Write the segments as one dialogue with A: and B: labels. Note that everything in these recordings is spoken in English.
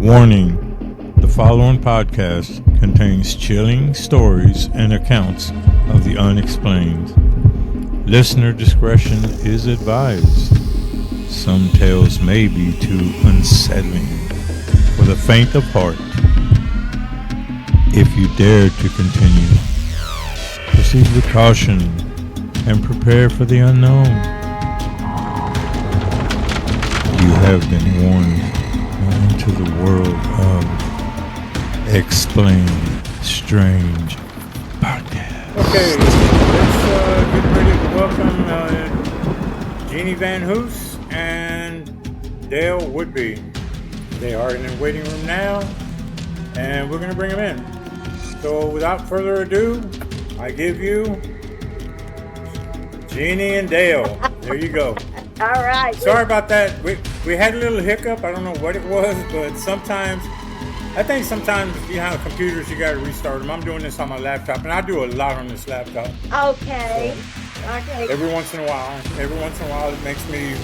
A: Warning: the following podcast contains chilling stories and accounts of the unexplained. Listener discretion is advised. Some tales may be too unsettling for the faint of heart. If you dare to continue, proceed with caution and prepare for the unknown. You have been warned. Into the world of Explain Strange Podcast.
B: Okay, let's get ready to welcome Jeannie Van Hoose and Dale Woodby. They are in the waiting room now, and we're going to bring them in. So without further ado, I give you Jeannie and Dale. There you go.
C: All right.
B: Sorry about that. We had a little hiccup. I don't know what it was, but I think sometimes you have computers, you got to restart them. I'm doing this on my laptop, and I do a lot on this laptop.
C: Okay. Okay.
B: Every once in a while, it makes me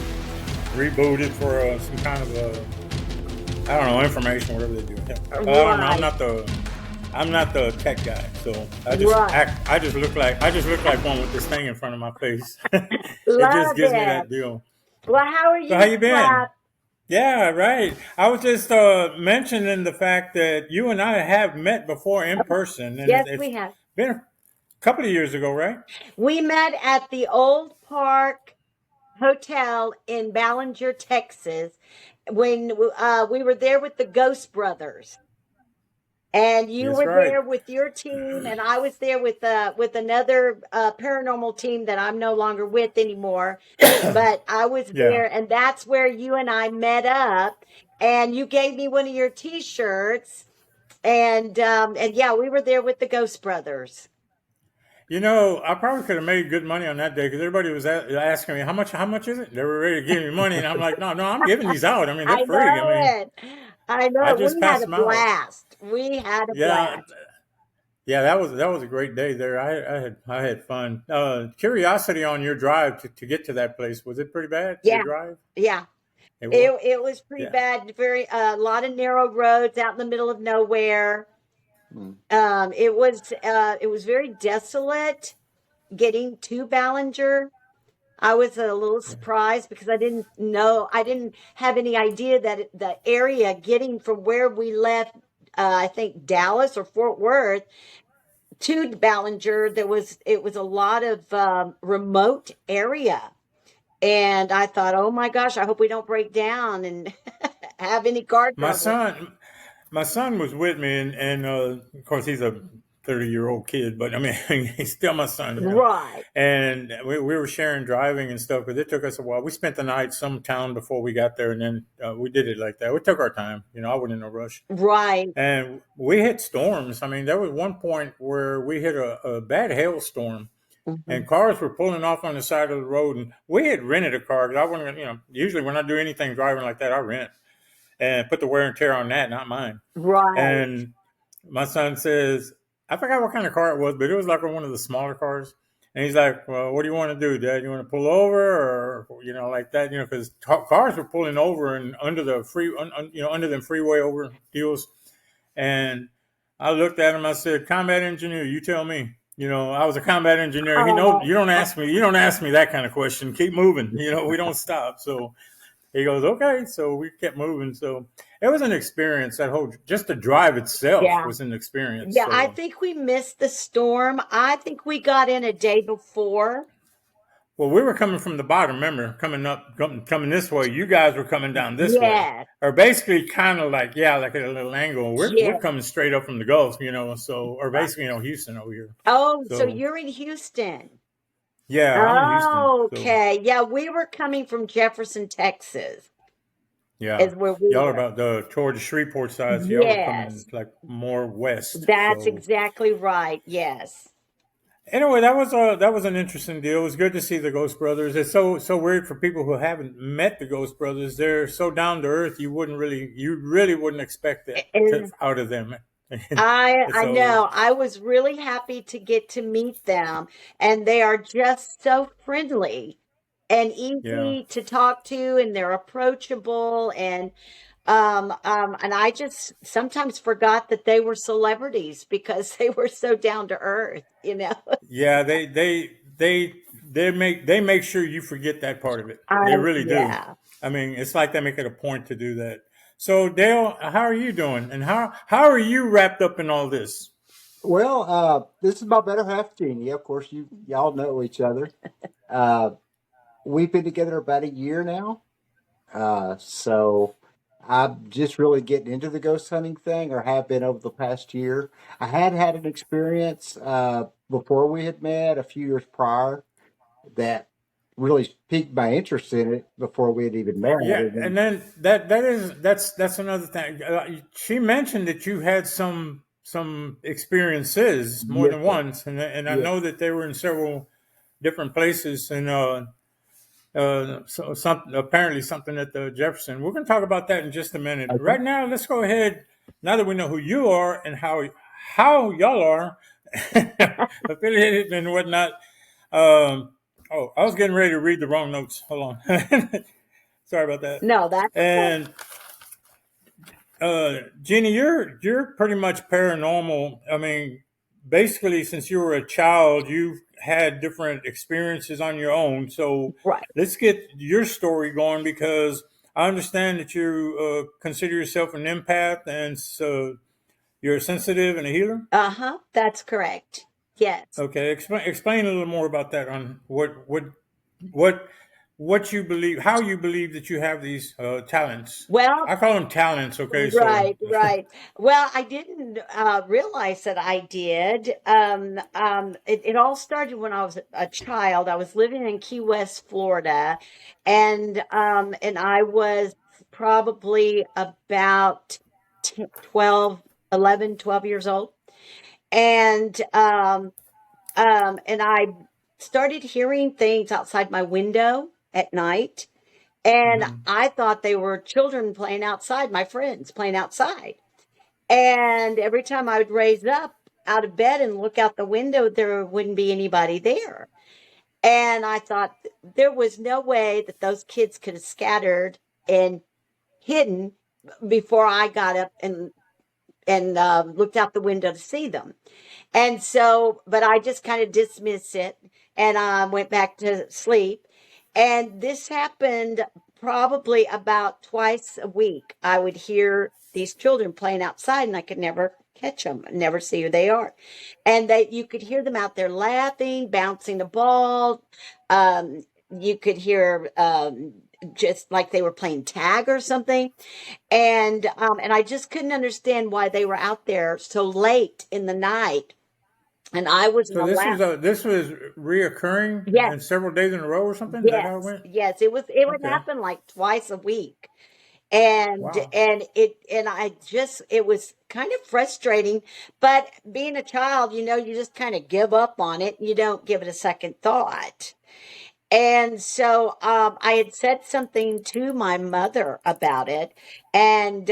B: reboot it for some kind of I don't know, information, whatever they do. I don't know. I'm not the tech guy, so I just look like one with this thing in front of my face. It just gives me that deal.
C: Well, how are you?
B: So how you been? Yeah, right. I was just mentioning the fact that you and I have met before in person. And
C: yes, we have.
B: Been a couple of years ago, right?
C: We met at the Old Park Hotel in Ballinger, Texas, when we were there with the Ghost Brothers. And you were there with your team, and I was there with another paranormal team that I'm no longer with anymore. But I was there, and that's where you and I met up. And you gave me one of your T-shirts, and yeah, we were there with the Ghost Brothers.
B: You know, I probably could have made good money on that day because everybody was asking me how much is it? They were ready to give me money, and I'm like, no, I'm giving these out. I mean, they're free.
C: I know.
B: We
C: had a blast. We had a blast.
B: Yeah, that was a great day there. I had fun. Curiosity on your drive to get to that place, was it pretty bad?
C: Yeah.
B: Drive?
C: Yeah. It was pretty bad. Very a lot of narrow roads out in the middle of nowhere. It was very desolate getting to Ballinger. I was a little surprised because I didn't have any idea that the area getting from where we left, I think Dallas or Fort Worth to Ballinger, it was a lot of remote area. And I thought, oh my gosh, I hope we don't break down and have any car trouble.
B: My son was with me, and of course he's a 30-year-old kid, but I mean, he's still my son.
C: Right.
B: And we were sharing driving and stuff, but it took us a while. We spent the night some town before we got there, and then we did it like that. We took our time. I wasn't in no rush.
C: Right.
B: And we hit storms. I mean, there was one point where we hit a bad hailstorm, and cars were pulling off on the side of the road. And we had rented a car because I wasn't, usually when I do anything driving like that, I rent and put the wear and tear on that, not mine.
C: Right.
B: And my son says, I forgot what kind of car it was, but it was like one of the smaller cars. And he's like, well, what do you want to do, Dad? You want to pull over or, like that? Because cars were pulling over and under the under them freeway over deals. And I looked at him. I said, combat engineer, you tell me. I was a combat engineer. You don't ask me that kind of question. Keep moving. We don't stop. So he goes, okay. So we kept moving. So it was an experience. Just the drive itself was an experience.
C: Yeah,
B: so.
C: I think we missed the storm. I think we got in a day before.
B: Well, we were coming from the bottom, remember, coming this way. You guys were coming down this way. Or basically kind of like at a little angle. We're coming straight up from the Gulf, or basically, Houston over here.
C: Oh, so you're in Houston.
B: Yeah, I'm in Houston.
C: Okay. So. Yeah, we were coming from Jefferson, Texas.
B: Yeah.
C: Is where we
B: y'all
C: were.
B: Are about toward the Shreveport side. So y'all were coming like more west.
C: That's exactly right. Yes.
B: Anyway, that was an interesting deal. It was good to see the Ghost Brothers. It's so weird for people who haven't met the Ghost Brothers. They're so down to earth. You really wouldn't expect that out of them.
C: I know. I was really happy to get to meet them, and they are just so friendly and easy to talk to, and they're approachable. And And I just sometimes forgot that they were celebrities because they were so down to earth, you know.
B: Yeah, they make sure you forget that part of it. They really do.
C: Yeah.
B: I mean, it's like they make it a point to do that. So Dale, how are you doing? And how are you wrapped up in all this?
D: Well, this is my better half, Jeannie. Of course, y'all know each other. Uh, we've been together about a year now, so I'm just really getting into the ghost hunting thing, or have been over the past year. I had an experience before we had met a few years prior that really piqued my interest in it before we had even met.
B: Yeah,
D: And
B: and
D: then,
B: then that's another thing. She mentioned that you had some experiences more
D: yes,
B: than
D: sir.
B: once, and I
D: Yes.
B: know that they were in several different places, and so something apparently something at the Jefferson. We're going to talk about that in just a minute.
D: Okay.
B: Right now, let's go ahead. Now that we know who you are and how y'all are affiliated and whatnot. Oh, I was getting ready to read the wrong notes. Hold on. Sorry about that.
C: No, that's okay.
B: And Jeannie, you're pretty much paranormal. I mean, basically, since you were a child, you've had different experiences on your own. So
C: Right.
B: let's get your story going because I understand that you consider yourself an empath and so you're sensitive and a healer.
C: Uh-huh. That's correct. Yes.
B: Okay, explain a little more about that on what what you believe, how you believe that you have these talents.
C: Well,
B: I call them talents. Okay, so
C: right, right. Well, I didn't realize that I did. It all started when I was a child. I was living in Key West, Florida, and I was probably about 10, 12, 11, 12 years old. And and I started hearing things outside my window at night. And
B: mhm.
C: I thought they were children playing outside, my friends playing outside. And every time I would raise up out of bed and look out the window, there wouldn't be anybody there. And I thought there was no way that those kids could have scattered and hidden before I got up and looked out the window to see them. And so, but I just kind of dismissed it and went back to sleep. And this happened probably about twice a week. I would hear these children playing outside and I could never catch them, never see who they are. And that you could hear them out there laughing, bouncing the ball. You could hear just like they were playing tag or something. And I just couldn't understand why they were out there so late in the night. And I wasn't
B: So
C: allowed.
B: this was reoccurring
C: Yes,
B: and several days in a row or something. Is that how it
C: yes,
B: went?
C: yes. It would
B: Okay.
C: happen like twice a week. And
B: Wow.
C: and I just it was kind of frustrating, but being a child, you just kind of give up on it. You don't give it a second thought. And so I had said something to my mother about it, and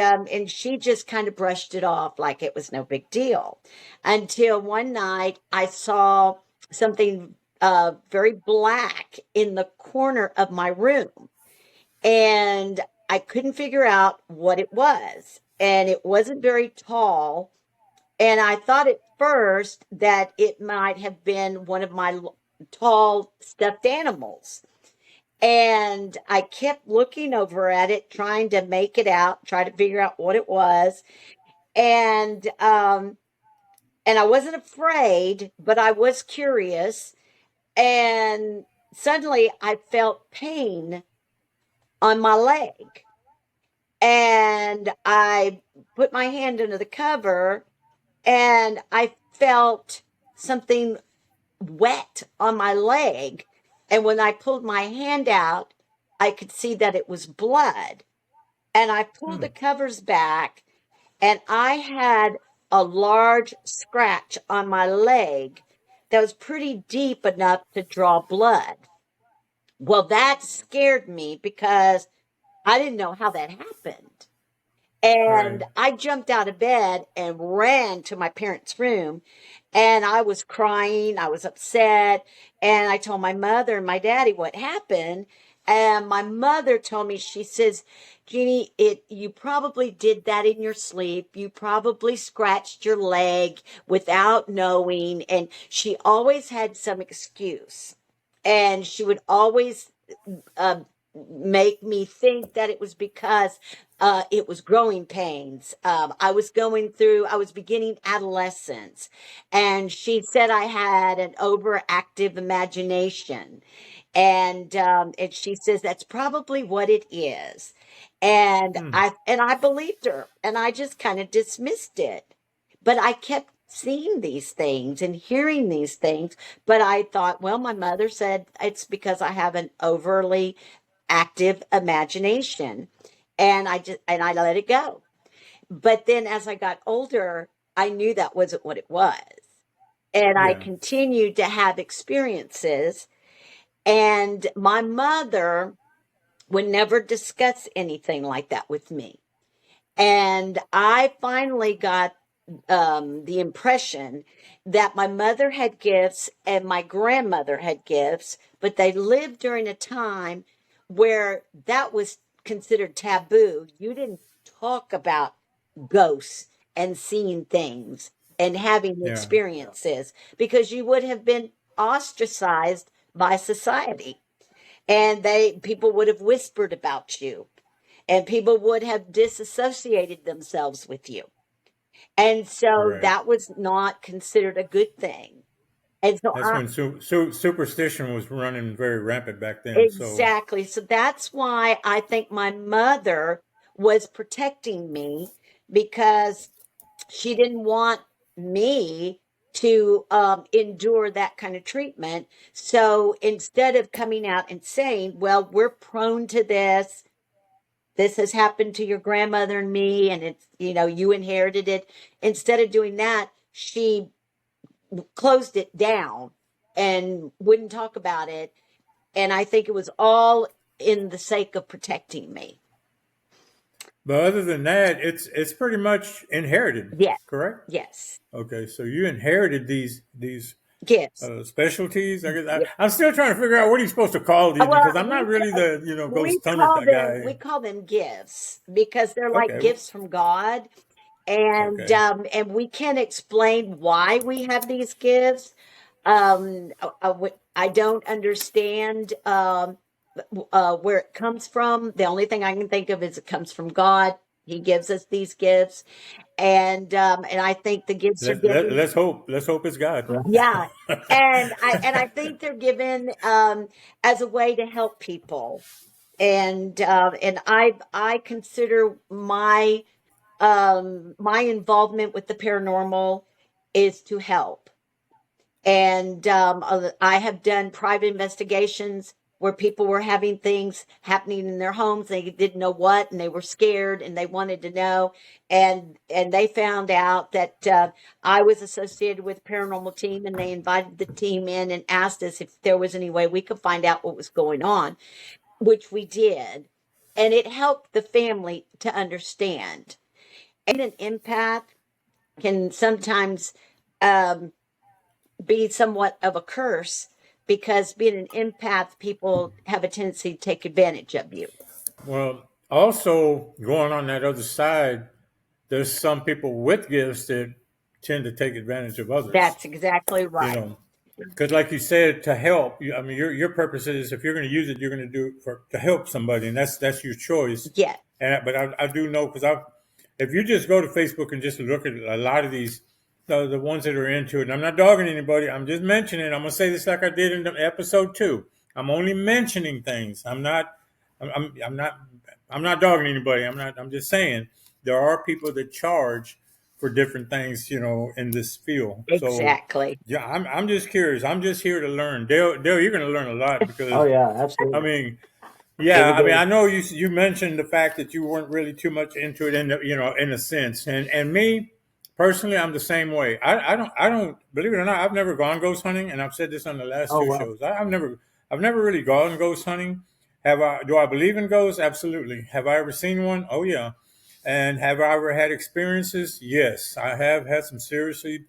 C: she just kind of brushed it off like it was no big deal. Until one night I saw something very black in the corner of my room, and I couldn't figure out what it was. And it wasn't very tall, and I thought at first that it might have been one of my tall stuffed animals. And I kept looking over at it, trying to make it out, try to figure out what it was. And and I wasn't afraid, but I was curious. And suddenly I felt pain on my leg. And I put my hand under the cover and I felt something wet on my leg. And when I pulled my hand out, I could see that it was blood. And I pulled the
B: Hmm.
C: covers back, and I had a large scratch on my leg that was pretty deep enough to draw blood. Well, that scared me because I didn't know how that happened. And
B: Right.
C: I jumped out of bed and ran to my parents' room, and I was crying. I was upset. And I told my mother and my daddy what happened. And my mother told me, she says, Jeannie, you probably did that in your sleep. You probably scratched your leg without knowing. And she always had some excuse. And she would always uh, make me think that it was because it was growing pains. I was beginning adolescence. And she said I had an overactive imagination. And she says that's probably what it is. And
B: Hmm.
C: I believed her, and I just kind of dismissed it. But I kept seeing these things and hearing these things. But I thought, well, my mother said it's because I have an overly active imagination. And I let it go. But then as I got older, I knew that wasn't what it was. And I
B: Yeah.
C: continued to have experiences. And my mother would never discuss anything like that with me. And I finally got the impression that my mother had gifts and my grandmother had gifts, but they lived during a time where that was considered taboo. You didn't talk about ghosts and seeing things and having
B: Yeah.
C: experiences because you would have been ostracized by society, and people would have whispered about you, and people would have disassociated themselves with you. And so
B: Right.
C: that was not considered a good thing. And so
B: That's when superstition was running very rampant back then. So
C: exactly. So that's why I think my mother was protecting me, because she didn't want me to endure that kind of treatment. So instead of coming out and saying, well, we're prone to this has happened to your grandmother and me, and it's, you inherited it. Instead of doing that, she closed it down and wouldn't talk about it. And I think it was all in the sake of protecting me.
B: but other than that, it's pretty much inherited,
C: Yes,
B: correct?
C: yes.
B: Okay, so you inherited these
C: Gifts.
B: specialties. I guess
C: Yeah.
B: I'm still trying to figure out what he's supposed to call these
C: Well,
B: because I'm not really the
C: we
B: ghost hunter
C: call them we
B: guy.
C: call them gifts because they're like
B: Okay,
C: gifts from God. and
B: okay.
C: um and we can't explain why we have these gifts. I don't understand where it comes from. The only thing I can think of is it comes from God. He gives us these gifts, and I think the gifts are given.
B: Let's hope. Let's hope it's God.
D: Right.
C: Yeah, and I think they're given as a way to help people. And I consider my involvement with the paranormal is to help. And I have done private investigations where people were having things happening in their homes. They didn't know what, and they were scared, and they wanted to know. And they found out that I was associated with a paranormal team, and they invited the team in and asked us if there was any way we could find out what was going on, which we did. And it helped the family to understand. And an empath can sometimes um, be somewhat of a curse, because being an empath, people have a tendency to take advantage of you.
B: Well, also going on that other side, there's some people with gifts that tend to take advantage of others.
C: That's exactly
B: You
C: right.
B: know, because like you said, to help. I mean, your purpose is if you're going to use it, you're going to do it to help somebody, and that's your choice.
C: Yeah.
B: But I do know because if you just go to Facebook and just look at a lot of these, the ones that are into it, and I'm not dogging anybody. I'm just mentioning. I'm gonna say this like I did in the episode 2. I'm only mentioning things. I'm not. I'm not dogging anybody. I'm not. I'm just saying there are people that charge for different things, in this field. So
C: Exactly.
B: yeah, I'm just curious. I'm just here to learn. Dale, you're going to learn a lot
D: Oh
B: because
D: yeah,
B: I
D: absolutely.
B: mean, yeah,
D: Every
B: I mean,
D: day.
B: I know you mentioned the fact that you weren't really too much into it in a sense, and me personally, I'm the same way. I don't believe it or not. I've never gone ghost hunting, and I've said this on the last
D: Oh
B: 2
D: wow.
B: shows. I've never really gone ghost hunting. Have I? Do I believe in ghosts? Absolutely. Have I ever seen one? Oh yeah. And have I ever had experiences? Yes, I have had some seriously.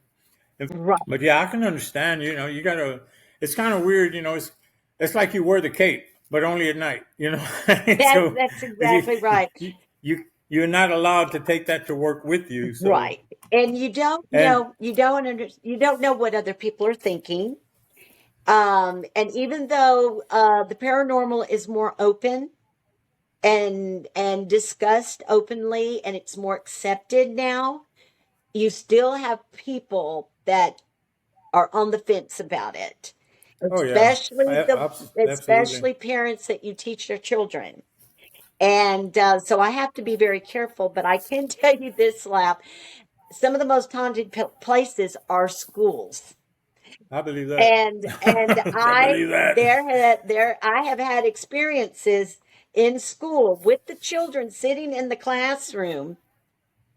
C: Right.
B: But yeah, I can understand. You gotta. It's kind of weird. It's like you wear the cape. but only at night, So
C: That's exactly right.
B: you're not allowed to take that to work with you. So
C: Right. And you don't
B: and
C: know, you don't know what other people are thinking. And even though the paranormal is more open and discussed openly and it's more accepted now, you still have people that are on the fence about it.
B: oh yeah, absolutely.
C: Especially parents that you teach their children. And so I have to be very careful, but I can tell you this, Lap. Some of the most haunted places are schools.
B: I believe that.
C: And
B: I believe that.
C: I have had experiences in school with the children sitting in the classroom,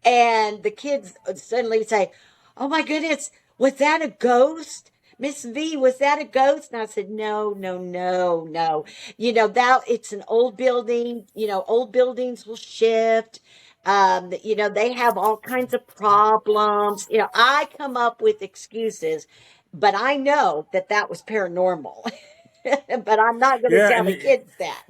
C: and the kids suddenly say, "Oh my goodness, was that a ghost? Miss V, was that a ghost?" And I said, "No, no, no, no. That it's an old building. Old buildings will shift. They have all kinds of problems. I come up with excuses, but I know that was paranormal. But I'm not going to
B: Yeah,
C: tell the kids that."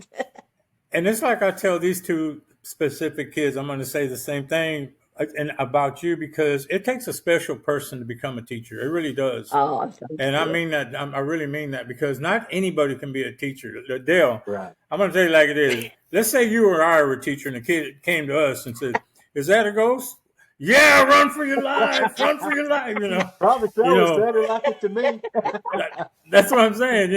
B: and it's like I tell these two specific kids, I'm going to say the same thing and about you, because it takes a special person to become a teacher. It really does.
C: Oh, thank
B: And I
C: you.
B: mean that. I really mean that, because not anybody can be a teacher. Dale,
D: Right.
B: I'm going to tell you like it is. Let's say you or I were a teacher and a kid came to us and said, "Is that a ghost?" Yeah, run for your life, run for your life.
D: Probably so.
B: You
D: It
B: know,
D: sounded like it to me.
B: that's what I'm saying.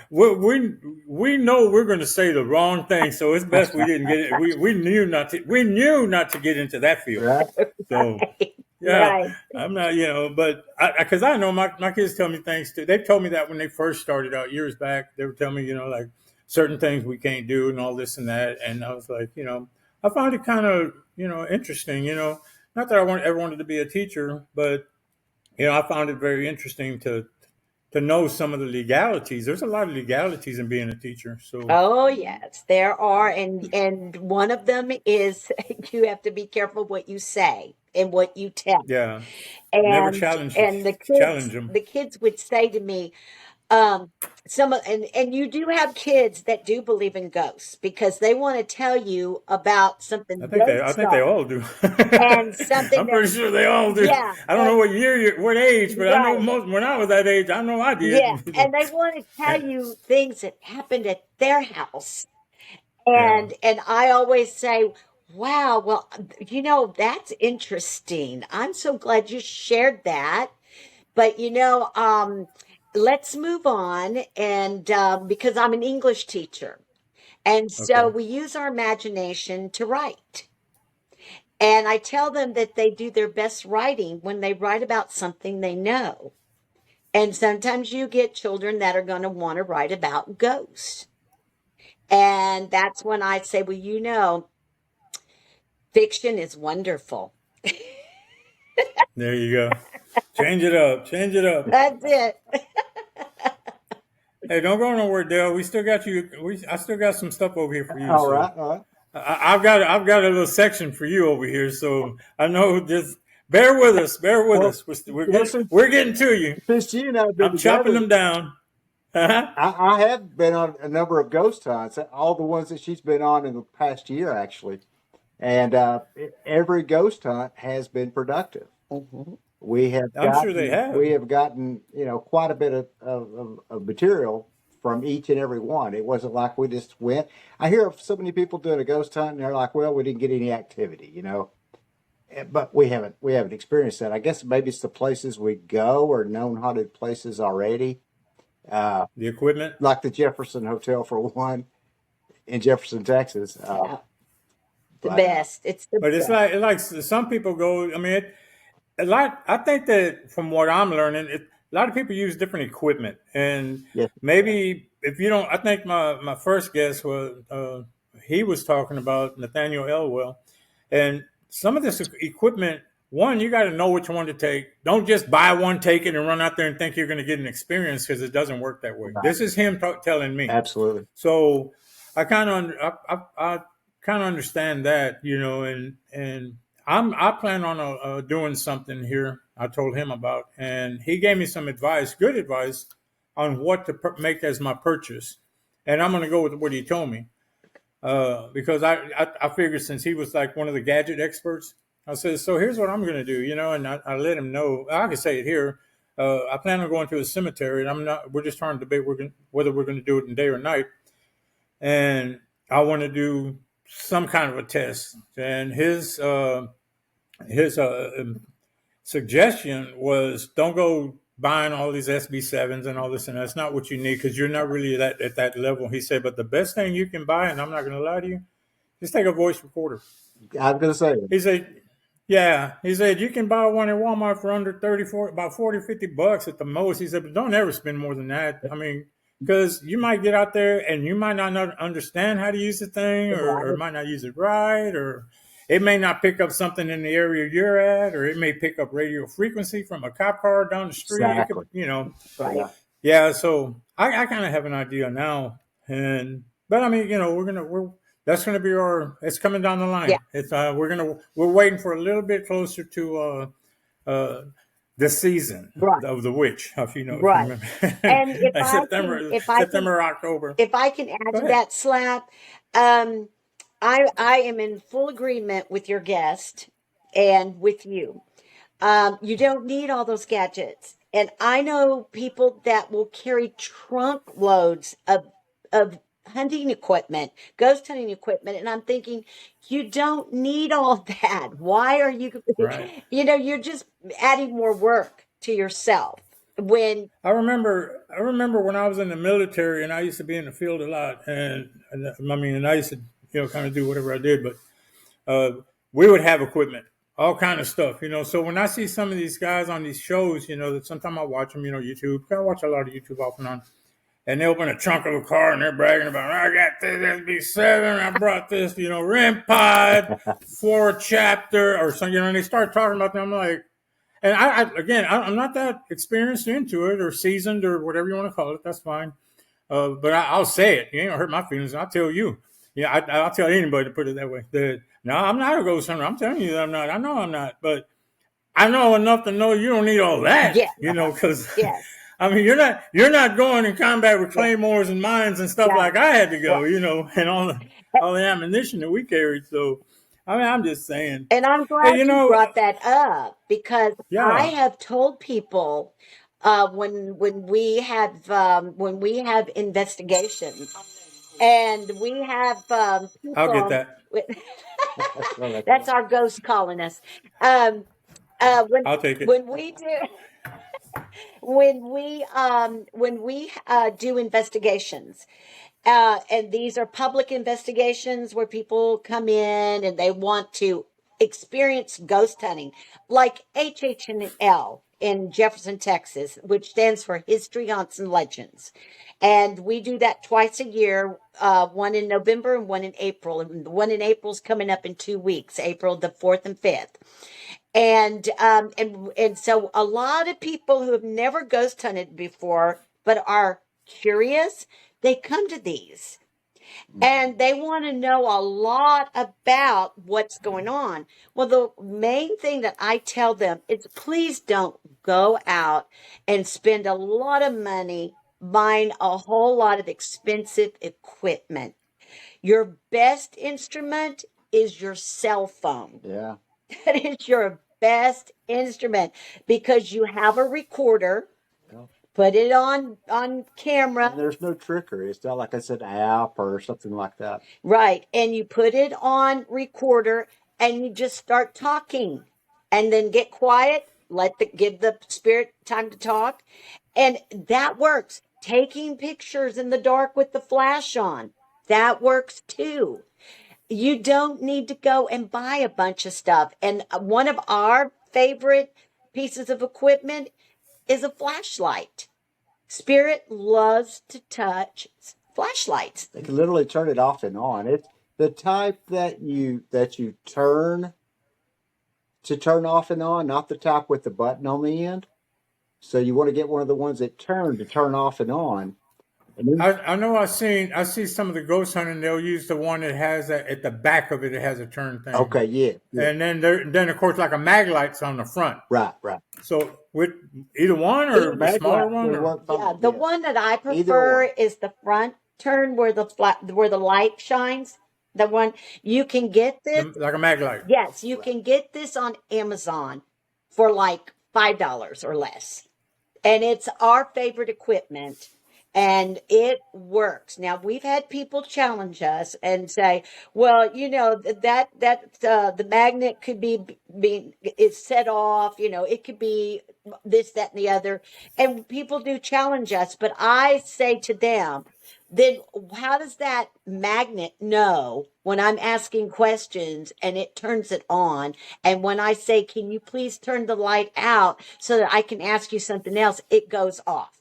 B: We know we're going to say the wrong thing, so it's best we didn't get it. We knew not to get into that field.
D: Right.
B: So yeah,
C: Right.
B: I'm not, but because I know my kids tell me things too. They told me that when they first started out years back. They would tell me, like certain things we can't do and all this and that. And I was like, I found it kind of, interesting. Not that I ever wanted to be a teacher, but I found it very interesting to know some of the legalities. There's a lot of legalities in being a teacher. So
C: Oh yes, there are, and one of them is you have to be careful what you say and what you tell.
B: yeah, never
C: And
B: challenge
C: and
B: challenge them.
C: the kids would say to me, and you do have kids that do believe in ghosts because they want to tell you about something they
B: I think they
C: saw
B: all do.
C: and something
B: I'm
C: that,
B: pretty sure they all do.
C: yeah,
B: I don't know what year, what age, but I know
C: right.
B: most when I was that age, I know I did.
C: Yeah, and they want to tell you things that happened at their house.
B: Yeah.
C: And I always say, wow, well, that's interesting. I'm so glad you shared that. But let's move on. And because I'm an English teacher, and so
B: Okay.
C: we use our imagination to write. And I tell them that they do their best writing when they write about something they know. And sometimes you get children that are going to want to write about ghosts. And that's when I say, well, fiction is wonderful.
B: There you go. Change it up. Change it up.
C: That's it.
B: Hey, don't go nowhere, Dale. We still got you. I still got some stuff over here for you.
D: All
B: So
D: right. All right.
B: I've got a little section for you over here. So I know, just bear with us. Bear with
D: Well,
B: us. We're getting to you.
D: since you and I have been
B: I'm chopping
D: together,
B: them down. Uh-huh.
D: I have been on a number of ghost hunts, all the ones that she's been on in the past year, actually. And every ghost hunt has been productive.
C: Mhm.
B: I'm sure they have.
D: We have gotten quite a bit of material from each and every one. It wasn't like we just went. I hear of so many people doing a ghost hunt and they're like, "Well, we didn't get any activity," But we haven't experienced that. I guess maybe it's the places we go or known haunted places already.
B: The equipment.
D: Like the Jefferson Hotel for one in Jefferson, Texas.
C: Yeah, the
D: But
C: best. It's the
B: But it's
C: best.
B: like some people go. I mean, a lot. I think that from what I'm learning, a lot of people use different equipment, and
D: yes,
B: maybe if you don't, I think my first guest was he was talking about Nathaniel Elwell, and some of this equipment. One, you got to know which one to take. Don't just buy one, take it, and run out there and think you're going to get an experience, because it doesn't work that way.
D: right.
B: This is him telling me.
D: Absolutely.
B: So I kind of I kind of understand that, and I plan on doing something here. I told him about, and he gave me some advice, good advice, on what to make as my purchase. and I'm going to go with what he told me. Because I figured since he was like one of the gadget experts, I said, so here's what I'm going to do, and I let him know. I can say it here. I plan on going to a cemetery, and we're just trying to debate whether we're going to do it in day or night. And I want to do some kind of a test. And his suggestion was, don't go buying all these SB7s and all this, and that's not what you need because you're not really at that level. He said, but the best thing you can buy, and I'm not going to lie to you, just take a voice recorder.
D: I was going to say.
B: He said, yeah. He said, you can buy one at Walmart for under about 40, 50 bucks at the most. He said, but don't ever spend more than that. I mean, because you might get out there and you might not understand how to use the thing or might not use it right, or it may not pick up something in the area you're at, or it may pick up radio frequency from a cop car down the street.
D: Exactly.
B: It could,
C: Right.
B: Yeah. So I kind of have an idea now, but I mean, that's going to be it's coming down the line.
C: Yeah.
B: It's we're waiting for a little bit closer to the season of the witch, if you know.
C: Right.
B: If you remember.
C: And if
B: September, October.
C: If I can add to that, Slap, I am in full agreement with your guest and with you. You don't need all those gadgets. And I know people that will carry trunk loads of hunting equipment, ghost hunting equipment. And I'm thinking, you don't need all that. Why are you,
B: right.
C: You're just adding more work to yourself. When
B: I remember when I was in the military and I used to be in the field a lot. And I used to, kind of do whatever I did, but we would have equipment, all kind of stuff, So when I see some of these guys on these shows, that sometimes I watch them, YouTube. I watch a lot of YouTube off and on. And they open a trunk of a car and they're bragging about, I got this SB7, I brought this, REM pod, 4 chapter or something, and they start talking about them. I'm like, and I'm not that experienced into it or seasoned or whatever you want to call it. That's fine. But I'll say it. You ain't gonna hurt my feelings. I'll tell you. Yeah, I'll tell anybody to put it that way. No, I'm not a ghost hunter. I'm telling you that I'm not. I know I'm not. But I know enough to know you don't need all that.
C: Yeah.
B: Because
C: yes.
B: I mean, you're not going in combat with claymores and mines and stuff like I had to go, and all the ammunition that we carried. So, I mean, I'm just saying.
C: And I'm glad you brought that up because I have told people when we have investigations and we have people,
B: I'll get that.
C: That's our ghost calling us.
B: I'll take it.
C: When we do. When we do investigations, and these are public investigations where people come in and they want to experience ghost hunting, like HH&L in Jefferson, Texas, which stands for History, Haunts, and Legends. And we do that twice a year, one in November and one in April. And the one in April is coming up in 2 weeks, April the 4th and 5th. And so a lot of people who have never ghost hunted before, but are curious, they come to these and they want to know a lot about what's going on. Well, the main thing that I tell them is please don't go out and spend a lot of money buying a whole lot of expensive equipment. Your best instrument is your cell phone.
D: Yeah.
C: That is your best instrument because you have a recorder, put it on camera.
D: And there's no trickery. It's not like it's an app or something like that.
C: Right. And you put it on recorder and you just start talking and then get quiet, give the spirit time to talk. And that works. Taking pictures in the dark with the flash on, that works too. You don't need to go and buy a bunch of stuff. And one of our favorite pieces of equipment is a flashlight. Spirit loves to touch flashlights.
D: They can literally turn it off and on. It's the type that you turn to turn off and on, not the type with the button on the end. So you want to get one of the ones that turn to turn off and on.
B: I know I see some of the ghost hunting. They'll use the one that has at the back of it has a turn thing.
D: Okay, yeah.
B: And then of course like a mag light's on the front.
D: Right.
B: So with either one or the smaller one.
C: The one that I prefer is the front turn where the light shines. The one you can get this.
B: Like a mag light.
C: Yes, you can get this on Amazon for like $5 or less. And it's our favorite equipment and it works. Now we've had people challenge us and say, well, the magnet could be it's set off, it could be this, that, and the other. And people do challenge us, but I say to them, then how does that magnet know when I'm asking questions and it turns it on? And when I say, can you please turn the light out so that I can ask you something else, it goes off.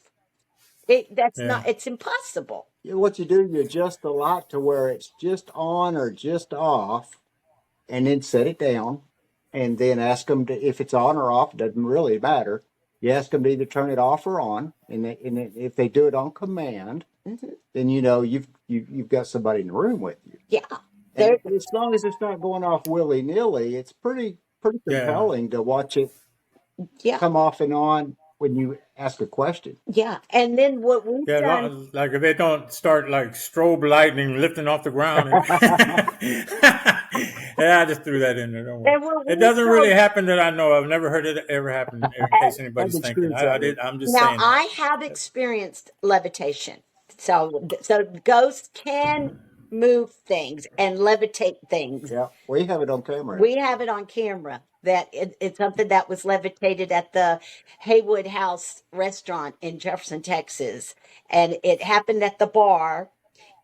C: It's impossible.
D: What you do, you adjust the light to where it's just on or just off, and then set it down, and then ask them if it's on or off. It doesn't really matter. You ask them to either turn it off or on, and if they do it on command, then you've got somebody in the room with you.
C: Yeah.
D: And as long as it's not going off willy nilly, it's pretty compelling to watch it come off and on when you ask a question.
C: Yeah. And then what we've done,
B: like if they don't start like strobe lightning lifting off the ground. I just threw that in there. Don't worry. It doesn't really happen that I know. I've never heard it ever happen. In case anybody's thinking, I'm just saying.
C: Now I have experienced levitation, so ghosts can move things and levitate things.
D: Yeah, we have it on camera.
C: We have it on camera. That it's something that was levitated at the Haywood House restaurant in Jefferson, Texas, and it happened at the bar.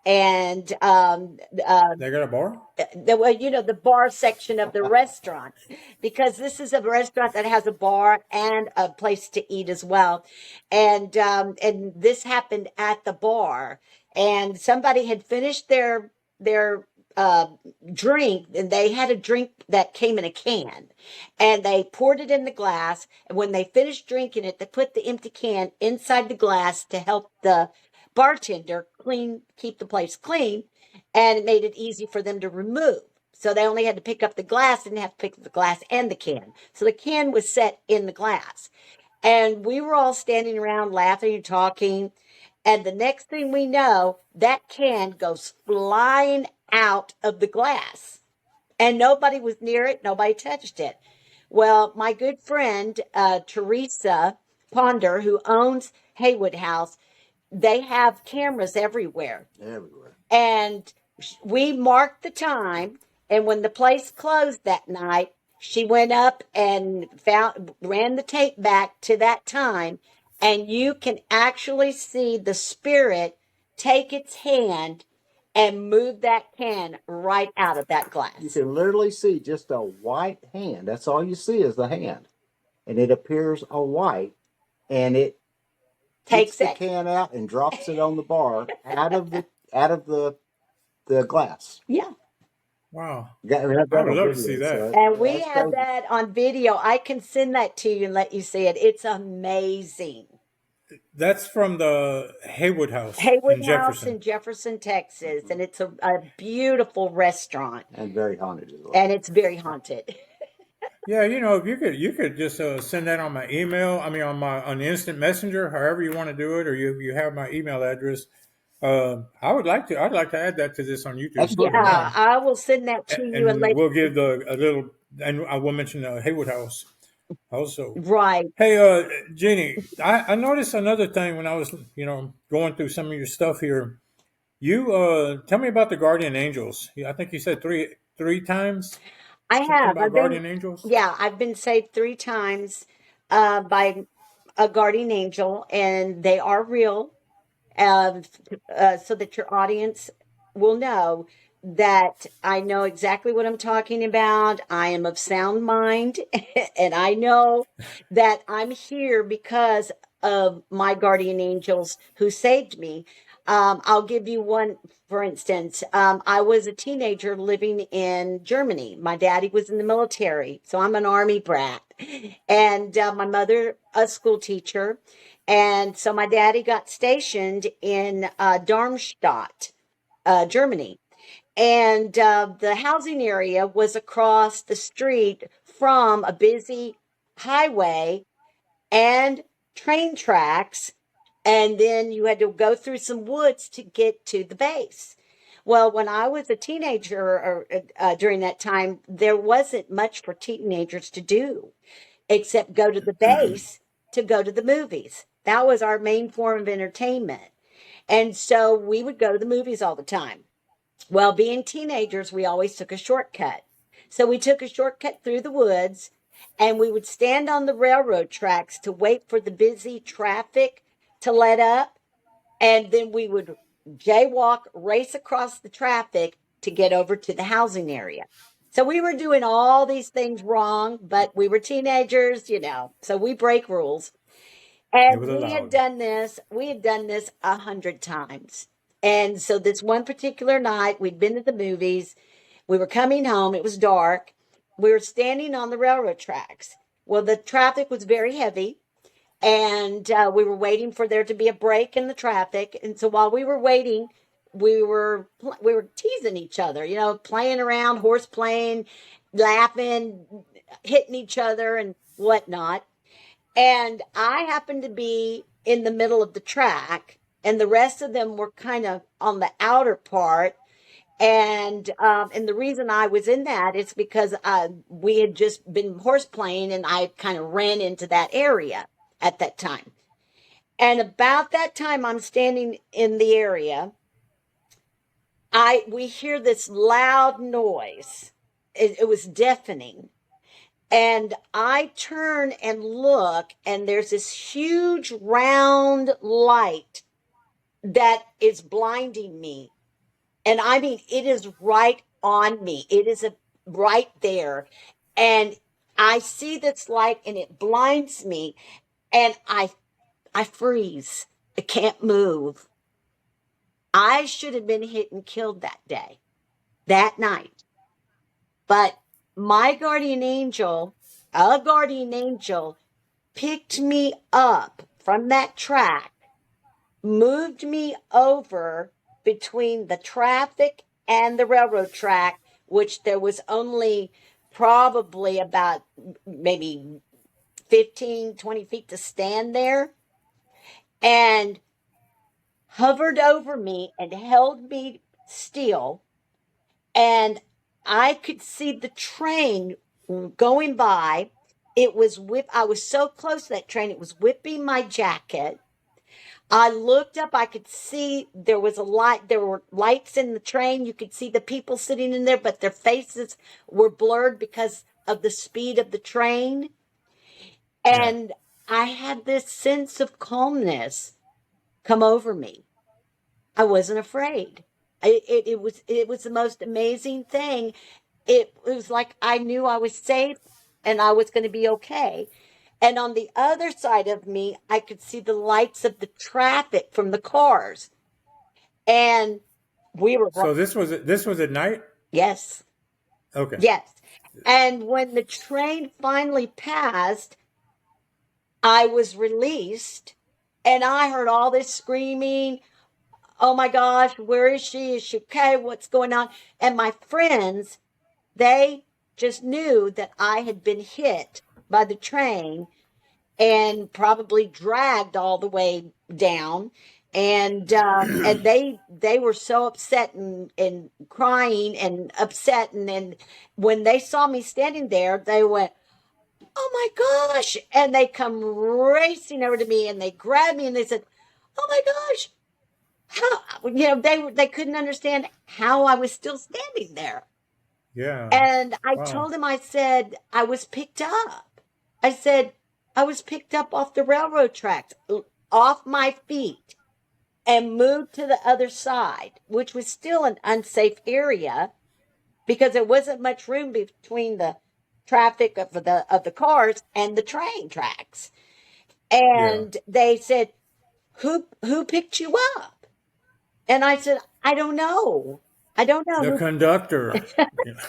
C: And
B: they got a bar?
C: The bar section of the restaurant, because this is a restaurant that has a bar and a place to eat as well. And this happened at the bar, and somebody had finished their drink, and they had a drink that came in a can, and they poured it in the glass. And when they finished drinking it, they put the empty can inside the glass to help the bartender keep the place clean, and it made it easy for them to remove. So they only had to pick up the glass, didn't have to pick up the glass and the can. So the can was set in the glass, and we were all standing around laughing and talking. And the next thing we know, that can goes flying out of the glass, and nobody was near it. Nobody touched it. Well, my good friend, Teresa Ponder, who owns Haywood House, they have cameras everywhere. And we marked the time. And when the place closed that night, she went up and ran the tape back to that time. And you can actually see the spirit take its hand and move that can right out of that glass.
D: You can literally see just a white hand. That's all you see is the hand. And it appears a white, and it takes the can out and drops it on the bar out of the glass.
C: Yeah.
B: Wow. I would love to see that.
C: And we have that on video. I can send that to you and let you see it. It's amazing.
B: That's from the Haywood House.
C: Haywood House in Jefferson, Texas. And it's a beautiful restaurant.
D: And very haunted as well.
C: And it's very haunted.
B: Yeah, if you could just send that on my email. I mean, on Instant Messenger, however you want to do it, or you have my email address. I'd like to add that to this on YouTube.
C: Yeah, I will send that to you, and
B: we'll give a little, and I will mention the Haywood House also.
C: Right.
B: Hey, Jeannie, I noticed another thing when I was, going through some of your stuff here. You tell me about the guardian angels. I think you said three times.
C: I have.
B: Guardian angels? Yeah,
C: I've been saved 3 times by a guardian angel, and they are real. So that your audience will know that I know exactly what I'm talking about. I am of sound mind, and I know that I'm here because of my guardian angels who saved me. I'll give you one, for instance. I was a teenager living in Germany. My daddy was in the military, so I'm an army brat. And my mother, a school teacher. And so my daddy got stationed in Darmstadt, Germany. And the housing area was across the street from a busy highway and train tracks And then you had to go through some woods to get to the base. Well, when I was a teenager or during that time, there wasn't much for teenagers to do except go to the base to go to the movies. That was our main form of entertainment. And so we would go to the movies all the time. Well, being teenagers, we always took a shortcut. So we took a shortcut through the woods, and we would stand on the railroad tracks to wait for the busy traffic to let up. And then we would jaywalk, race across the traffic to get over to the housing area. So we were doing all these things wrong, but we were teenagers, so we break rules. And we had done this 100 times. And so this one particular night, we'd been to the movies. We were coming home. It was dark. We were standing on the railroad tracks. Well, the traffic was very heavy, and we were waiting for there to be a break in the traffic. And so while we were waiting, we were teasing each other, playing around, horse playing, laughing, hitting each other and whatnot. And I happened to be in the middle of the track, and the rest of them were kind of on the outer part. And the reason I was in that is because we had just been horse playing, and I kind of ran into that area at that time. And about that time, I'm standing in the area. We hear this loud noise. It was deafening. And I turn and look, and there's this huge round light that is blinding me. And I mean, it is right on me. It is right there. And I see this light, and it blinds me, and I freeze. I can't move. I should have been hit and killed that night. But my guardian angel, a guardian angel, picked me up from that track, moved me over between the traffic and the railroad track, which there was only probably about maybe 15, 20 feet to stand there, and hovered over me and held me still. And I could see the train going by. I was so close to that train, it was whipping my jacket. I looked up, I could see there was a light, there were lights in the train. You could see the people sitting in there, but their faces were blurred because of the speed of the train. And I had this sense of calmness come over me. I wasn't afraid. It was the most amazing thing. It was like I knew I was safe and I was going to be okay. And on the other side of me, I could see the lights of the traffic from the cars. And we were...
B: So this was at night?
C: Yes.
B: Okay.
C: Yes. And when the train finally passed, I was released, and I heard all this screaming. Oh my gosh, where is she? Is she okay? What's going on? And my friends, they just knew that I had been hit by the train and probably dragged all the way down. And they were so upset and crying and upset. And then when they saw me standing there, they went, "Oh my gosh." And they come racing over to me, and they grabbed me, and they said, "Oh my gosh." How, they couldn't understand how I was still standing there.
B: Yeah.
C: And I told him, I said, I was picked up. I said, I was picked up off the railroad tracks, off my feet, and moved to the other side, which was still an unsafe area because there wasn't much room between the traffic of the cars and the train tracks. And they said, who picked you up? And I said, I don't know.
B: The conductor.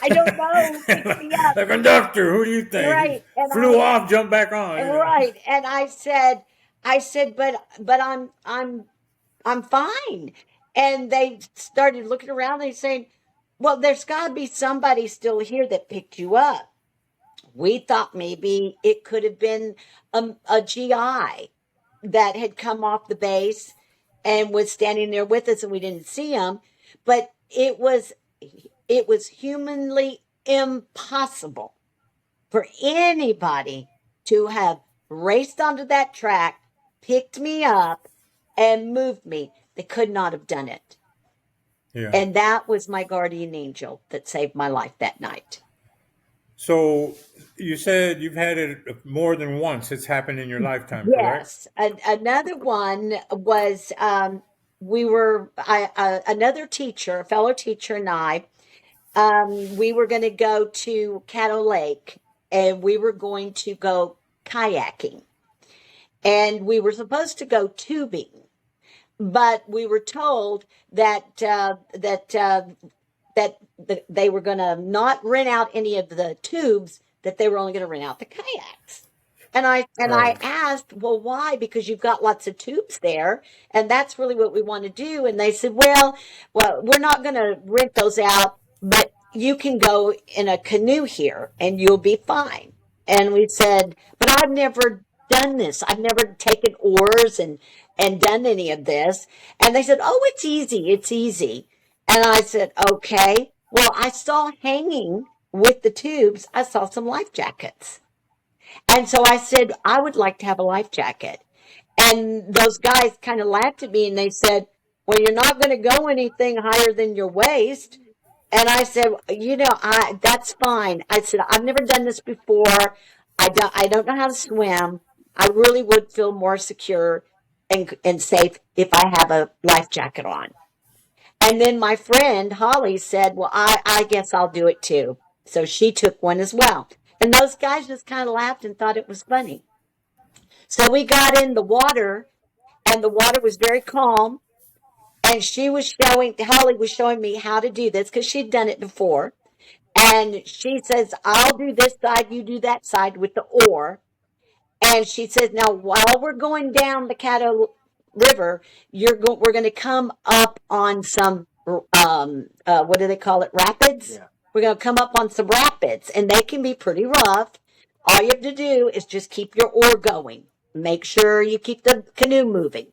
C: I don't know who picked me up.
B: The conductor. Who do you think?
C: Right. And
B: flew off, jumped back on.
C: Right. And I said, but I'm fine. And they started looking around. They saying, well, there's got to be somebody still here that picked you up. We thought maybe it could have been a GI. that had come off the base and was standing there with us, and we didn't see him. But it was humanly impossible for anybody to have raced onto that track, picked me up, and moved me. They could not have done it.
B: Yeah.
C: And that was my guardian angel that saved my life that night.
B: So you said you've had it more than once. It's happened in your lifetime,
C: Yes.
B: correct?
C: Another one was another teacher, a fellow teacher, and I, we were going to go to Caddo Lake, and we were going to go kayaking. And we were supposed to go tubing, but we were told that they were going to not rent out any of the tubes, that they were only going to rent out the kayaks. And I asked, well, why? Because you've got lots of tubes there, and that's really what we want to do. And they said, well, we're not going to rent those out, but you can go in a canoe here, and you'll be fine. And we said, but I've never done this. I've never taken oars and done any of this. And they said, oh, it's easy. It's easy. And I said, okay. Well, I saw hanging with the tubes, I saw some life jackets. And so I said, I would like to have a life jacket. And those guys kind of laughed at me, and they said, well, you're not going to go anything higher than your waist. And I said, that's fine. I said, I've never done this before. I don't know how to swim. I really would feel more secure and safe if I have a life jacket on. And then my friend Holly said, well, I guess I'll do it too. So she took one as well. And those guys just kind of laughed and thought it was funny. So we got in the water, and the water was very calm. And Holly was showing me how to do this because she'd done it before. And she says, I'll do this side, you do that side with the oar. And she says, now, while we're going down the Caddo River, we're going to come up on some, what do they call it, rapids?
D: Yeah.
C: We're going to come up on some rapids, and they can be pretty rough. All you have to do is just keep your oar going. Make sure you keep the canoe moving.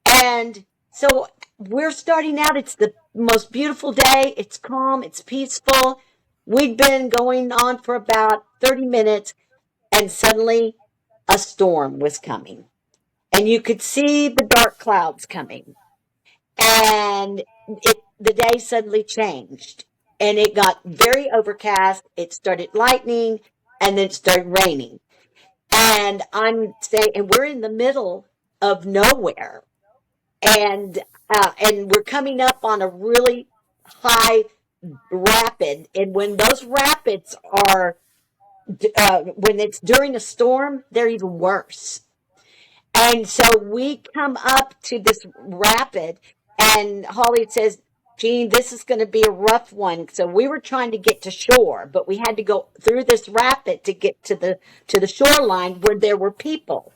C: And so we're starting out. It's the most beautiful day. It's calm. It's peaceful. We'd been going on for about 30 minutes, and suddenly a storm was coming. And you could see the dark clouds coming. And the day suddenly changed. And it got very overcast. It started lightning, and then it started raining. And we're in the middle of nowhere. And we're coming up on a really high rapid. And when those rapids are, when it's during a storm, they're even worse. And so we come up to this rapid, and Holly says, Jean, this is going to be a rough one. So we were trying to get to shore, but we had to go through this rapid to get to the shoreline where there were people.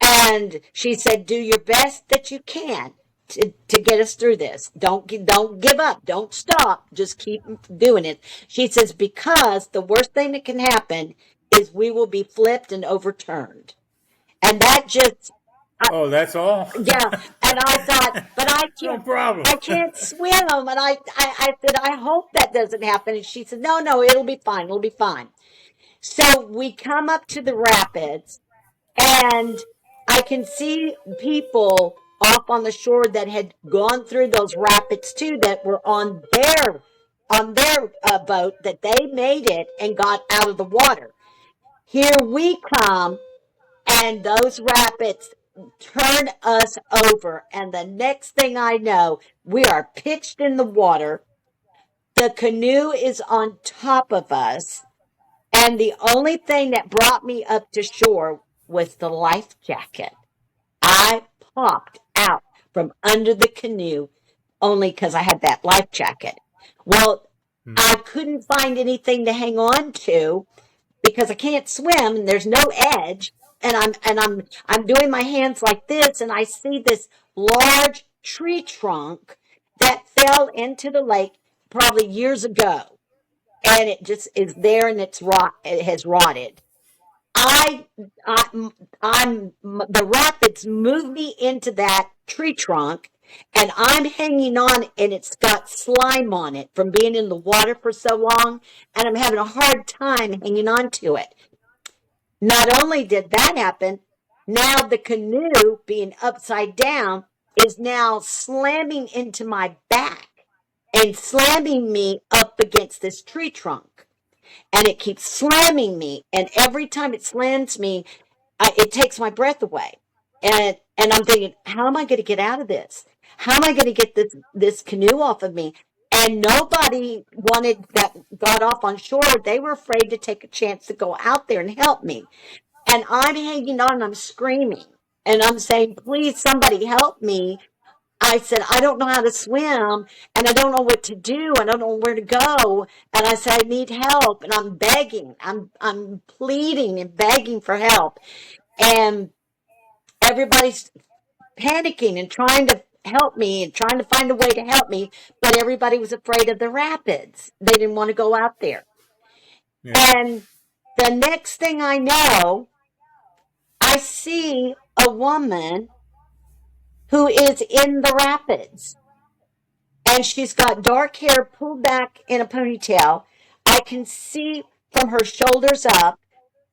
C: And she said, do your best that you can to get us through this. Don't give up. Don't stop. Just keep doing it. She says, because the worst thing that can happen is we will be flipped and overturned. And that just...
B: Oh, that's all?
C: Yeah. And I thought, but I can't,
B: no problem.
C: I can't swim. And I said, I hope that doesn't happen. And she said, no, it'll be fine. It'll be fine. So we come up to the rapids, and I can see people off on the shore that had gone through those rapids too, that were on their boat, that they made it and got out of the water. Here we come, and those rapids turn us over. And the next thing I know, we are pitched in the water. The canoe is on top of us. And the only thing that brought me up to shore was the life jacket. I popped out from under the canoe only because I had that life jacket. Well, I couldn't find anything to hang on to because I can't swim and there's no edge. And I'm doing my hands like this, and I see this large tree trunk that fell into the lake probably years ago. And it just is there, and it has rotted. I, the rapids moved me into that tree trunk, and I'm hanging on, and it's got slime on it from being in the water for so long, and I'm having a hard time hanging on to it. Not only did that happen, now the canoe being upside down is now slamming into my back and slamming me up against this tree trunk. And it keeps slamming me. And every time it slams me, it takes my breath away. And I'm thinking, how am I going to get out of this? How am I going to get this canoe off of me? And nobody got off on shore. They were afraid to take a chance to go out there and help me. And I'm hanging on and I'm screaming. And I'm saying, please, somebody help me. I said, I don't know how to swim and I don't know what to do. I don't know where to go. And I said, I need help. And I'm begging. I'm pleading and begging for help. And everybody's panicking and trying to help me and trying to find a way to help me. But everybody was afraid of the rapids. They didn't want to go out there. Yeah. And the next thing I know, I see a woman who is in the rapids. And she's got dark hair pulled back in a ponytail. I can see from her shoulders up,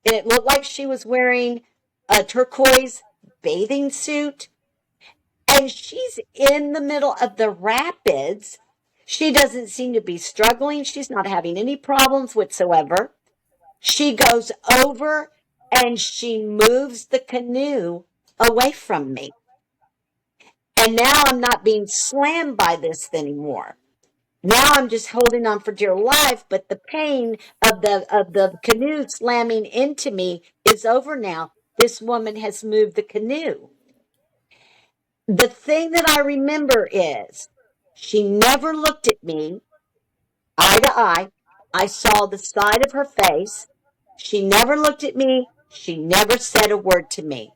C: and it looked like she was wearing a turquoise bathing suit. And she's in the middle of the rapids. She doesn't seem to be struggling. She's not having any problems whatsoever. She goes over and she moves the canoe away from me. And now I'm not being slammed by this anymore. Now I'm just holding on for dear life, but the pain of the canoe slamming into me is over now. This woman has moved the canoe. The thing that I remember is she never looked at me eye to eye. I saw the side of her face. She never looked at me. She never said a word to me.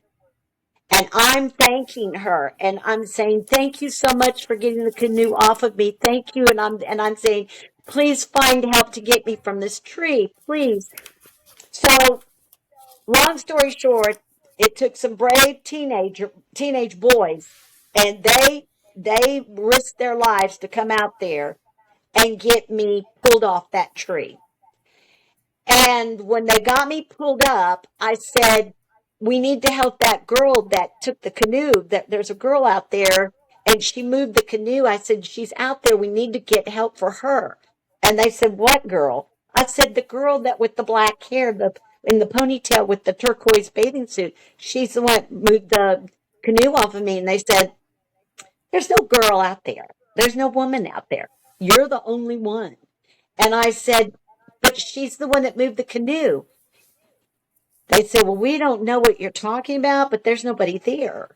C: And I'm thanking her, and I'm saying, thank you so much for getting the canoe off of me. Thank you. And I'm saying, please find help to get me from this tree, please. So, long story short, it took some brave teenage boys, and they risked their lives to come out there and get me pulled off that tree. And when they got me pulled up, I said, we need to help that girl that took the canoe. That there's a girl out there and she moved the canoe. I said, she's out there. We need to get help for her. And they said, what girl? I said, the girl that with the black hair, in the ponytail with the turquoise bathing suit. She's the one that moved the canoe off of me. And they said, there's no girl out there. There's no woman out there. You're the only one. And I said, but she's the one that moved the canoe. They said, well, we don't know what you're talking about, but there's nobody there.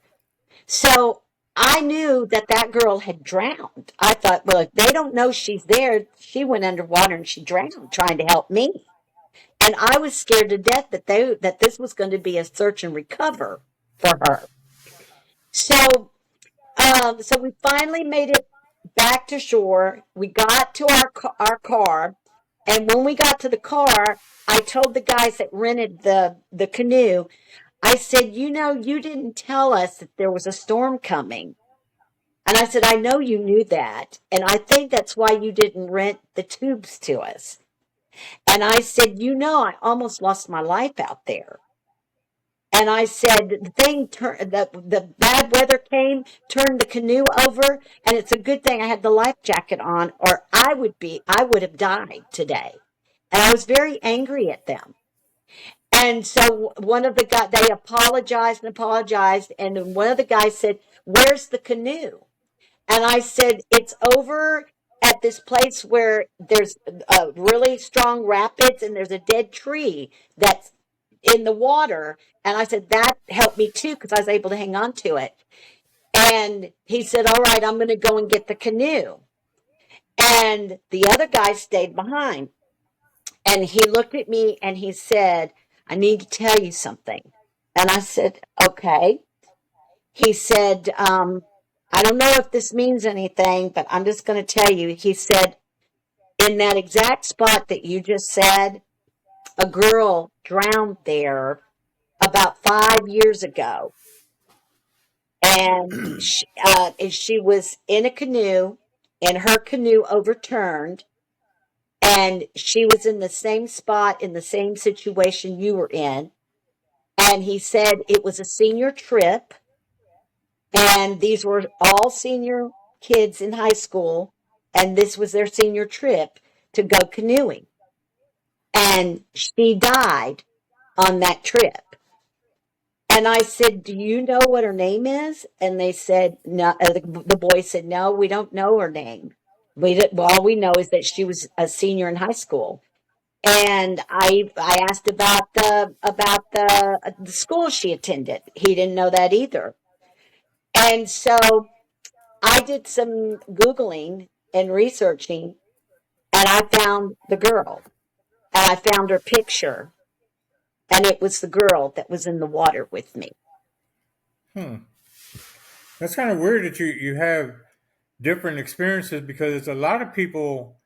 C: So I knew that girl had drowned. I thought, well, if they don't know she's there, she went underwater and she drowned trying to help me. And I was scared to death that this was going to be a search and recover for her. So we finally made it back to shore. We got to our car. And when we got to the car, I told the guys that rented the canoe, I said, you didn't tell us that there was a storm coming. And I said, I know you knew that. And I think that's why you didn't rent the tubes to us. And I said, I almost lost my life out there. And I said, the bad weather came, turned the canoe over, and it's a good thing I had the life jacket on, or I would have died today. And I was very angry at them. And so one of the guys, they apologized, and then one of the guys said, where's the canoe? And I said, it's over at this place where there's a really strong rapids, and there's a dead tree that's in the water. And I said, that helped me too, because I was able to hang on to it. And he said, all right, I'm going to go and get the canoe. And the other guy stayed behind. And he looked at me and he said, I need to tell you something. And I said, okay. He said, I don't know if this means anything, but I'm just going to tell you. He said, in that exact spot that you just said, a girl drowned there about 5 years ago. And she was in a canoe, and her canoe overturned, and she was in the same spot in the same situation you were in. And he said it was a senior trip, and these were all senior kids in high school, and this was their senior trip to go canoeing. And she died on that trip. And I said, "Do you know what her name is?" And they said, "No." The boy said, "No, we don't know her name. All we know is that she was a senior in high school." And I asked about the school she attended. He didn't know that either. And so I did some Googling and researching, and I found the girl, and I found her picture, and it was the girl that was in the water with me.
B: That's kind of weird that you have different experiences, because it's a lot of people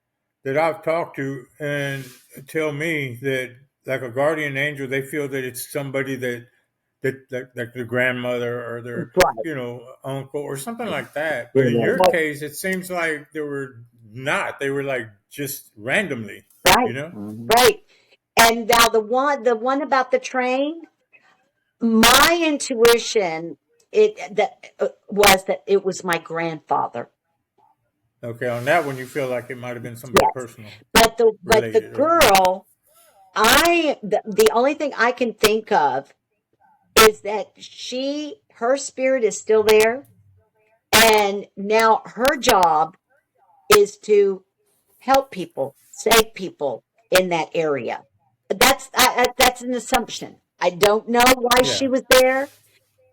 B: that I've talked to and tell me that, like, a guardian angel, they feel that it's somebody that like their grandmother or their
C: Right.
B: uncle or something like that. But in your case, it seems like they were not. They were like just randomly,
C: Right.
B: you know.
C: Right. And now the one about the train, my intuition was that it was my grandfather.
B: Okay, on that one, you feel like it might have been somebody
C: Yes.
B: personal,
C: But the
B: related, or
C: girl, the only thing I can think of is that her spirit is still there, and now her job is to help people, save people in that area. That's an assumption. I don't know why she
B: yeah.
C: was there,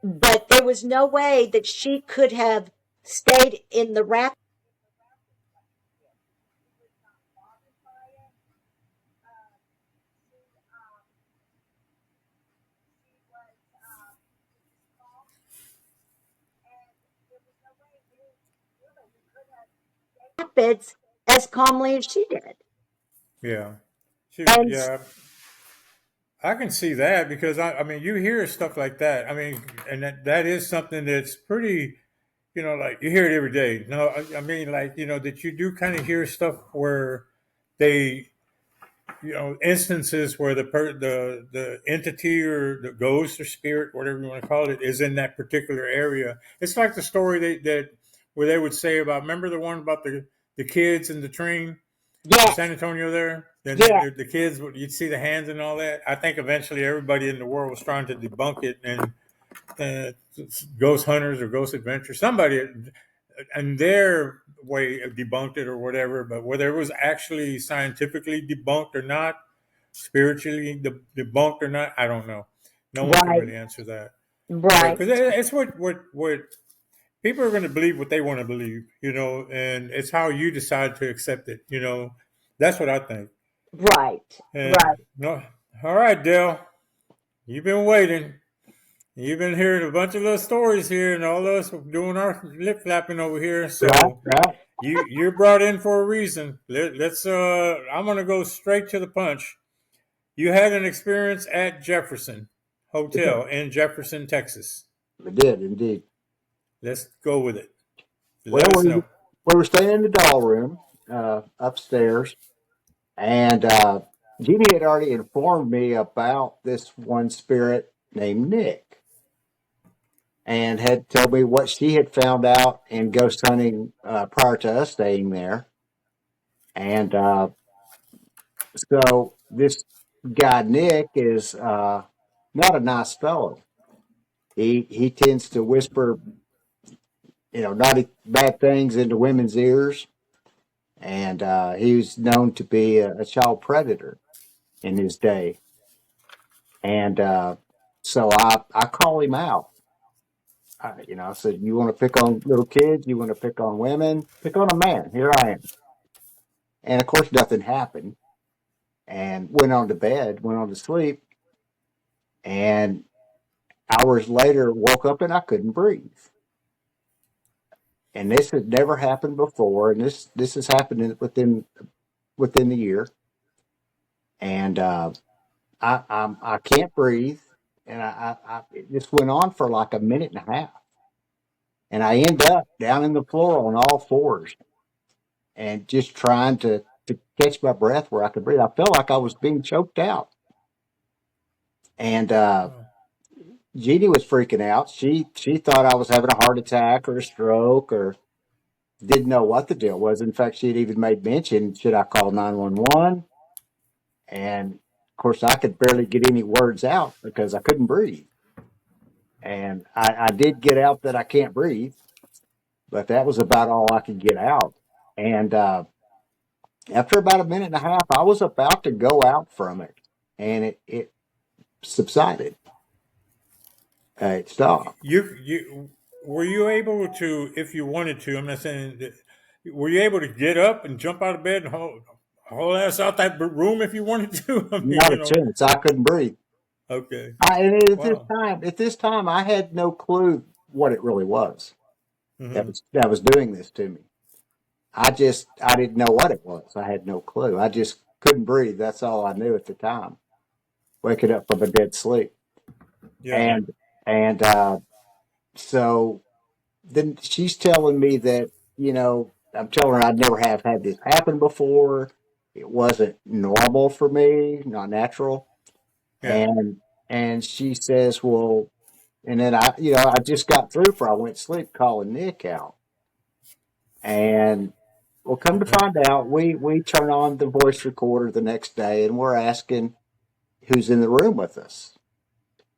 C: but there was no way that she could have stayed in the rapids as calmly as she did.
B: Yeah.
C: And
B: Yeah, I can see that, because I mean, you hear stuff like that. I mean, and that is something that's pretty, like, you hear it every day. No, I mean, like, that you do kind of hear stuff where they, instances where the entity or the ghost or spirit, whatever you want to call it, is in that particular area. It's like the story that where they would say about, remember the one about the kids in the train in
C: yes,
B: San Antonio there? Then
C: yes,
B: the kids, you'd see the hands and all that. I think eventually everybody in the world was trying to debunk it, and uh, ghost hunters or ghost adventures, somebody, and their way of debunked it or whatever. But whether it was actually scientifically debunked or not, spiritually debunked or not, I don't know. No one can
C: right,
B: really answer that. But
C: right,
B: because it's what people are going to believe, what they want to believe, and it's how you decide to accept it. That's what I think.
C: right,
B: And
C: right.
B: no, all right, Dale, you've been waiting. You've been hearing a bunch of little stories here, and all of us doing our lip flapping over here.
D: Right,
B: So
D: right.
B: you're brought in for a reason. Let's. I'm gonna go straight to the punch. You had an experience at Jefferson Hotel in Jefferson, Texas.
D: We did indeed.
B: Let's go with it.
D: Well,
B: Let us
D: we
B: know.
D: were staying in the doll room upstairs, and Jeannie had already informed me about this one spirit named Nick, and had told me what she had found out in ghost hunting prior to us staying there. And so this guy Nick is not a nice fellow. He tends to whisper, naughty bad things into women's ears, and he was known to be a child predator in his day. And so I call him out. I said, "You want to pick on little kids? You want to pick on women? Pick on a man. Here I am." And of course, nothing happened. And went on to bed, went on to sleep, and hours later woke up and I couldn't breathe. And this had never happened before, and this has happened within the year. And I can't breathe, and it just went on for like a minute and a half, and I end up down in the floor on all fours, and just trying to catch my breath where I could breathe. I felt like I was being choked out, and Jeannie was freaking out. She thought I was having a heart attack or a stroke or didn't know what the deal was. In fact, she had even made mention, should I call 911? And of course, I could barely get any words out because I couldn't breathe. And I did get out that I can't breathe, but that was about all I could get out. And after about a minute and a half, I was about to go out from it, and it subsided. It stopped.
B: You were you able to, if you wanted to? I'm not saying that. Were you able to get up and jump out of bed and haul ass out that room if you wanted to? I mean,
D: Not a chance. I couldn't breathe.
B: Okay.
D: And
B: Wow.
D: at this time, I had no clue what it really was
B: Mm-hmm.
D: that was doing this to me. I didn't know what it was. I had no clue. I just couldn't breathe. That's all I knew at the time. Waking up from a dead sleep.
B: Yeah.
D: And so then she's telling me that, I'm telling her I'd never have had this happen before. It wasn't normal for me, not natural.
B: Yeah.
D: And she says, well, and then I just got through before I went to sleep calling Nick out. And well, come to
B: Okay.
D: find out, we turn on the voice recorder the next day and we're asking who's in the room with us.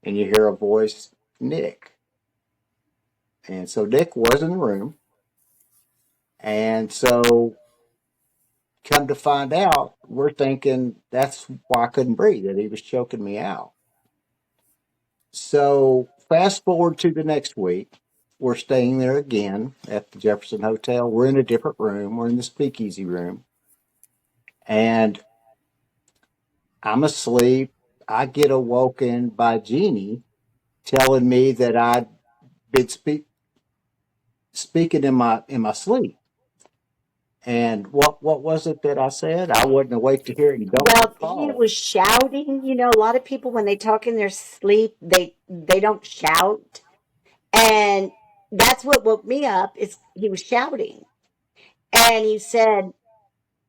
D: And you hear a voice, Nick. And so Nick was in the room. And so come to find out, we're thinking that's why I couldn't breathe, that he was choking me out. So fast forward to the next week. We're staying there again at the Jefferson Hotel. We're in a different room. We're in the speakeasy room. And I'm asleep. I get awoken by Jeannie telling me that I'd been speaking in my sleep. And what was it that I said? I wasn't awake to hear it. You don't
C: Well, he
D: recall.
C: was shouting. A lot of people when they talk in their sleep, they don't shout, and that's what woke me up. Is he was shouting, and he said,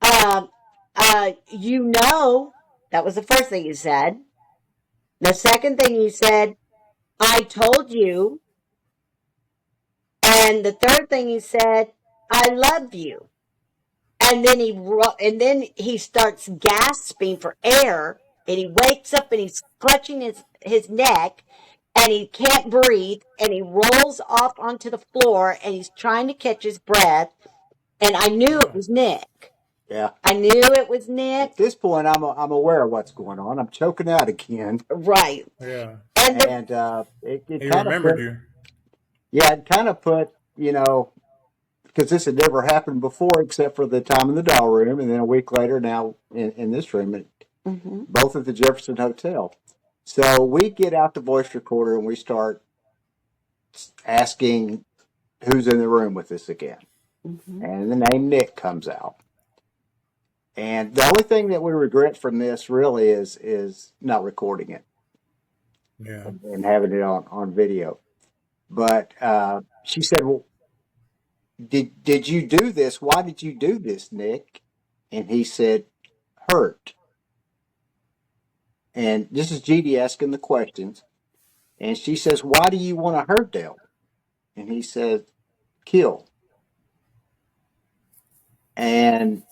C: um, that was the first thing he said. The second thing he said, I told you, and the third thing he said, I love you. And then he starts gasping for air, and he wakes up and he's clutching his neck, and he can't breathe, and he rolls off onto the floor, and he's trying to catch his breath. And I knew it was Nick.
D: Yeah.
C: I knew it was Nick.
D: At this point, I'm aware of what's going on. I'm choking out again.
C: Right.
B: Yeah.
C: And
D: It
B: He
D: kind of
B: remembered you.
D: Yeah, it kind of put, because this had never happened before except for the time in the doll room, and then a week later now in this room, both at the Jefferson Hotel. So we get out the voice recorder and we start asking who's in the room with us again. And the name Nick comes out. And the only thing that we regret from this really is not recording it.
B: Yeah.
D: And having it on video. But she said, well, did you do this? Why did you do this, Nick? And he said, hurt. And this is Jeannie asking the questions. And she says, why do you want to hurt Dale? And he says, kill. And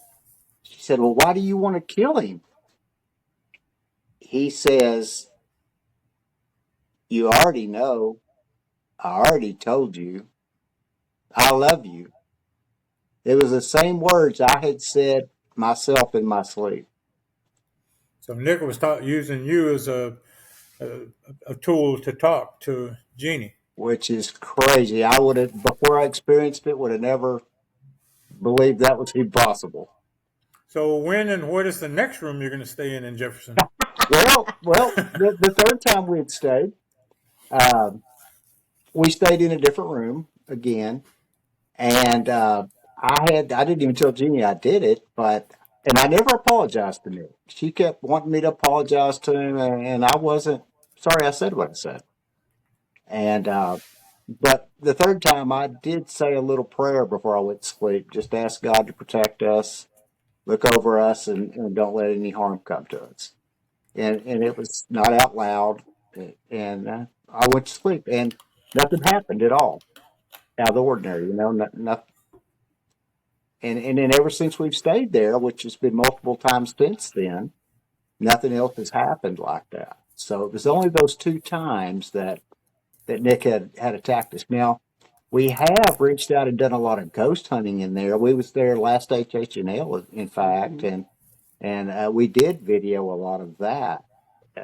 D: she said, well, why do you want to kill him? He says, you already know. I already told you. I love you. It was the same words I had said myself in my sleep.
B: So Nick was using you as a tool to talk to Jeannie.
D: Which is crazy. I would have, before I experienced it, would have never believed that was even possible.
B: So when and what is the next room you're going to stay in Jefferson?
D: Well, the third time we had stayed, we stayed in a different room again, and I didn't even tell Jeannie I did it, but And I never apologized to Nick. She kept wanting me to apologize to him, and I wasn't sorry I said what I said. And but the third time, I did say a little prayer before I went to sleep, just ask God to protect us, look over us, and don't let any harm come to us. And it was not out loud, and I went to sleep, and nothing happened at all out of the ordinary, nothing. And then ever since we've stayed there, which has been multiple times since then, nothing else has happened like that. So it was only those two times that Nick had attacked us. Now, we have reached out and done a lot of ghost hunting in there. We was there last HHNL, in fact, and we did video a lot of that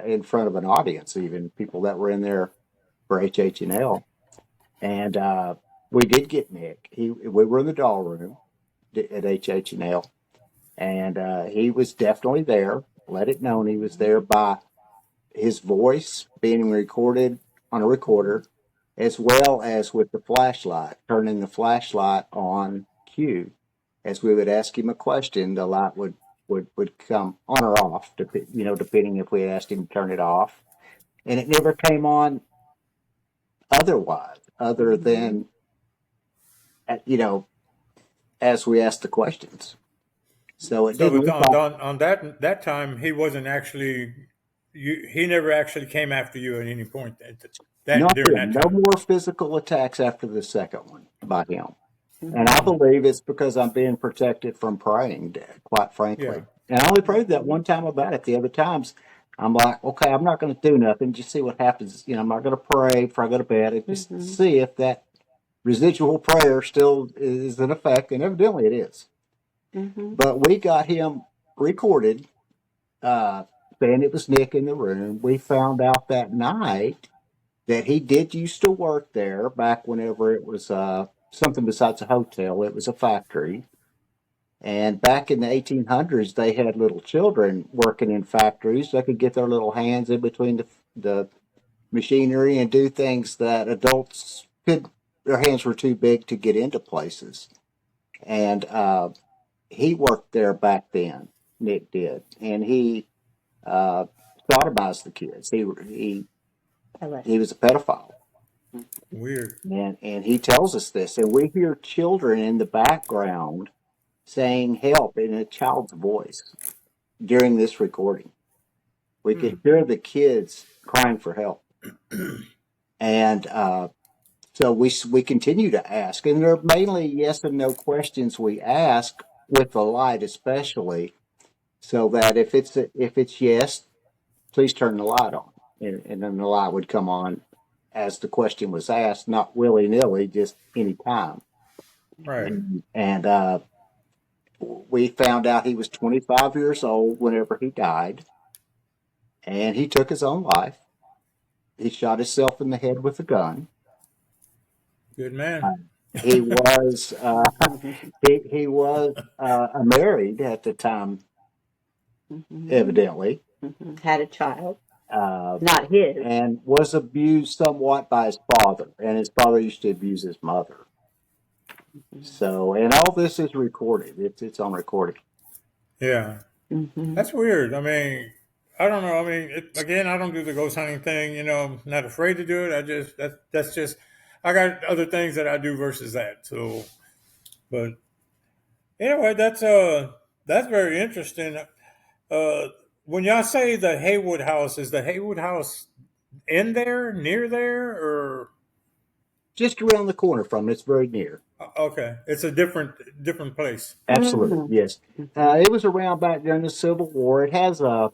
D: in front of an audience, even people that were in there for HHNL. And we did get Nick. We were in the doll room at HHNL, and he was definitely there. Let it known he was there by his voice being recorded on a recorder, as well as with the flashlight, turning the flashlight on cue. As we would ask him a question, the light would come on or off, depending if we asked him to turn it off. And it never came on otherwise, other than, as we asked the questions. So it didn't.
B: On that time, he wasn't actually. He never actually came after you at any point.
D: No more physical attacks after the second one by him. And I believe it's because I'm being protected from praying, quite frankly. Yeah. And I only prayed that one time about it. The other times, I'm like, okay, I'm not going to do nothing. Just see what happens. I'm not going to pray before I go to bed. And just see if that residual prayer still is in effect. And evidently it is. But we got him recorded, saying it was Nick in the room. We found out that night that he did used to work there back whenever it was something besides a hotel. It was a factory. And back in the 1800s, they had little children working in factories. They could get their little hands in between the machinery and do things that adults their hands were too big to get into places. And he worked there back then, Nick did. And he sodomized the kids. He was a pedophile.
B: Weird.
D: And he tells us this, and we hear children in the background saying help in a child's voice during this recording. We could hear the kids crying for help. And so we continue to ask, and they're mainly yes and no questions we ask, with the light especially, so that if it's yes, please turn the light on. And then the light would come on as the question was asked, not willy-nilly, just any time.
B: Right.
D: And we found out he was 25 years old whenever he died, and he took his own life. He shot himself in the head with a gun.
B: Good man.
D: He was he was married at the time, evidently.
C: Had a child. Not his.
D: And was abused somewhat by his father. And his father used to abuse his mother. So, and all this is recorded. It's on recording.
B: Yeah. That's weird. I mean, I don't know. I mean, again, I don't do the ghost hunting thing. I'm not afraid to do it. That's just, I got other things that I do versus that. So, but anyway, that's very interesting. When y'all say the Haywood House, is the Haywood House in there, near there, or
D: just around the corner from it? It's very near.
B: Okay, it's a different place.
D: Absolutely, yes. It was around back during the Civil War. It has an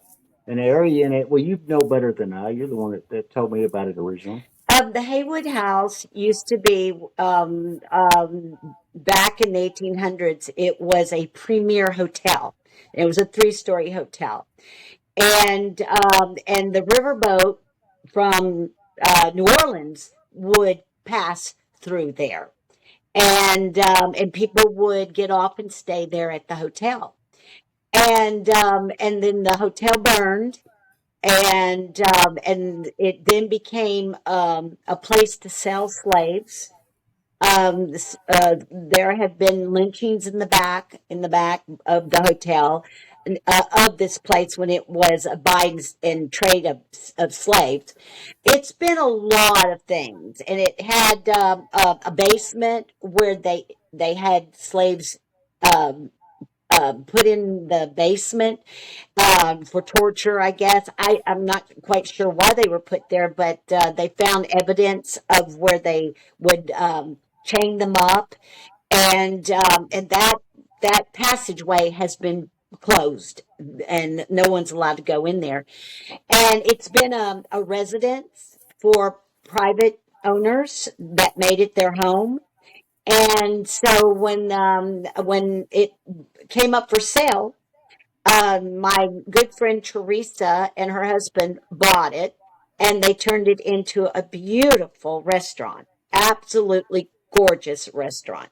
D: area in it. Well, you know better than I. You're the one that told me about it originally.
C: The Haywood House used to be back in the 1800s. It was a premier hotel. It was a 3-story hotel, and the riverboat from New Orleans would pass through there, and people would get off and stay there at the hotel, and then the hotel burned, and it then became a place to sell slaves. There have been lynchings in the back of the hotel, of this place when it was a buy and trade of slaves. It's been a lot of things, and it had a basement where they had slaves um, put in the basement for torture, I guess. I'm not quite sure why they were put there, but they found evidence of where they would chain them up, and that passageway has been closed, and no one's allowed to go in there. And it's been a residence for private owners that made it their home. And so when it came up for sale, my good friend Teresa and her husband bought it, and they turned it into a beautiful restaurant, absolutely gorgeous restaurant.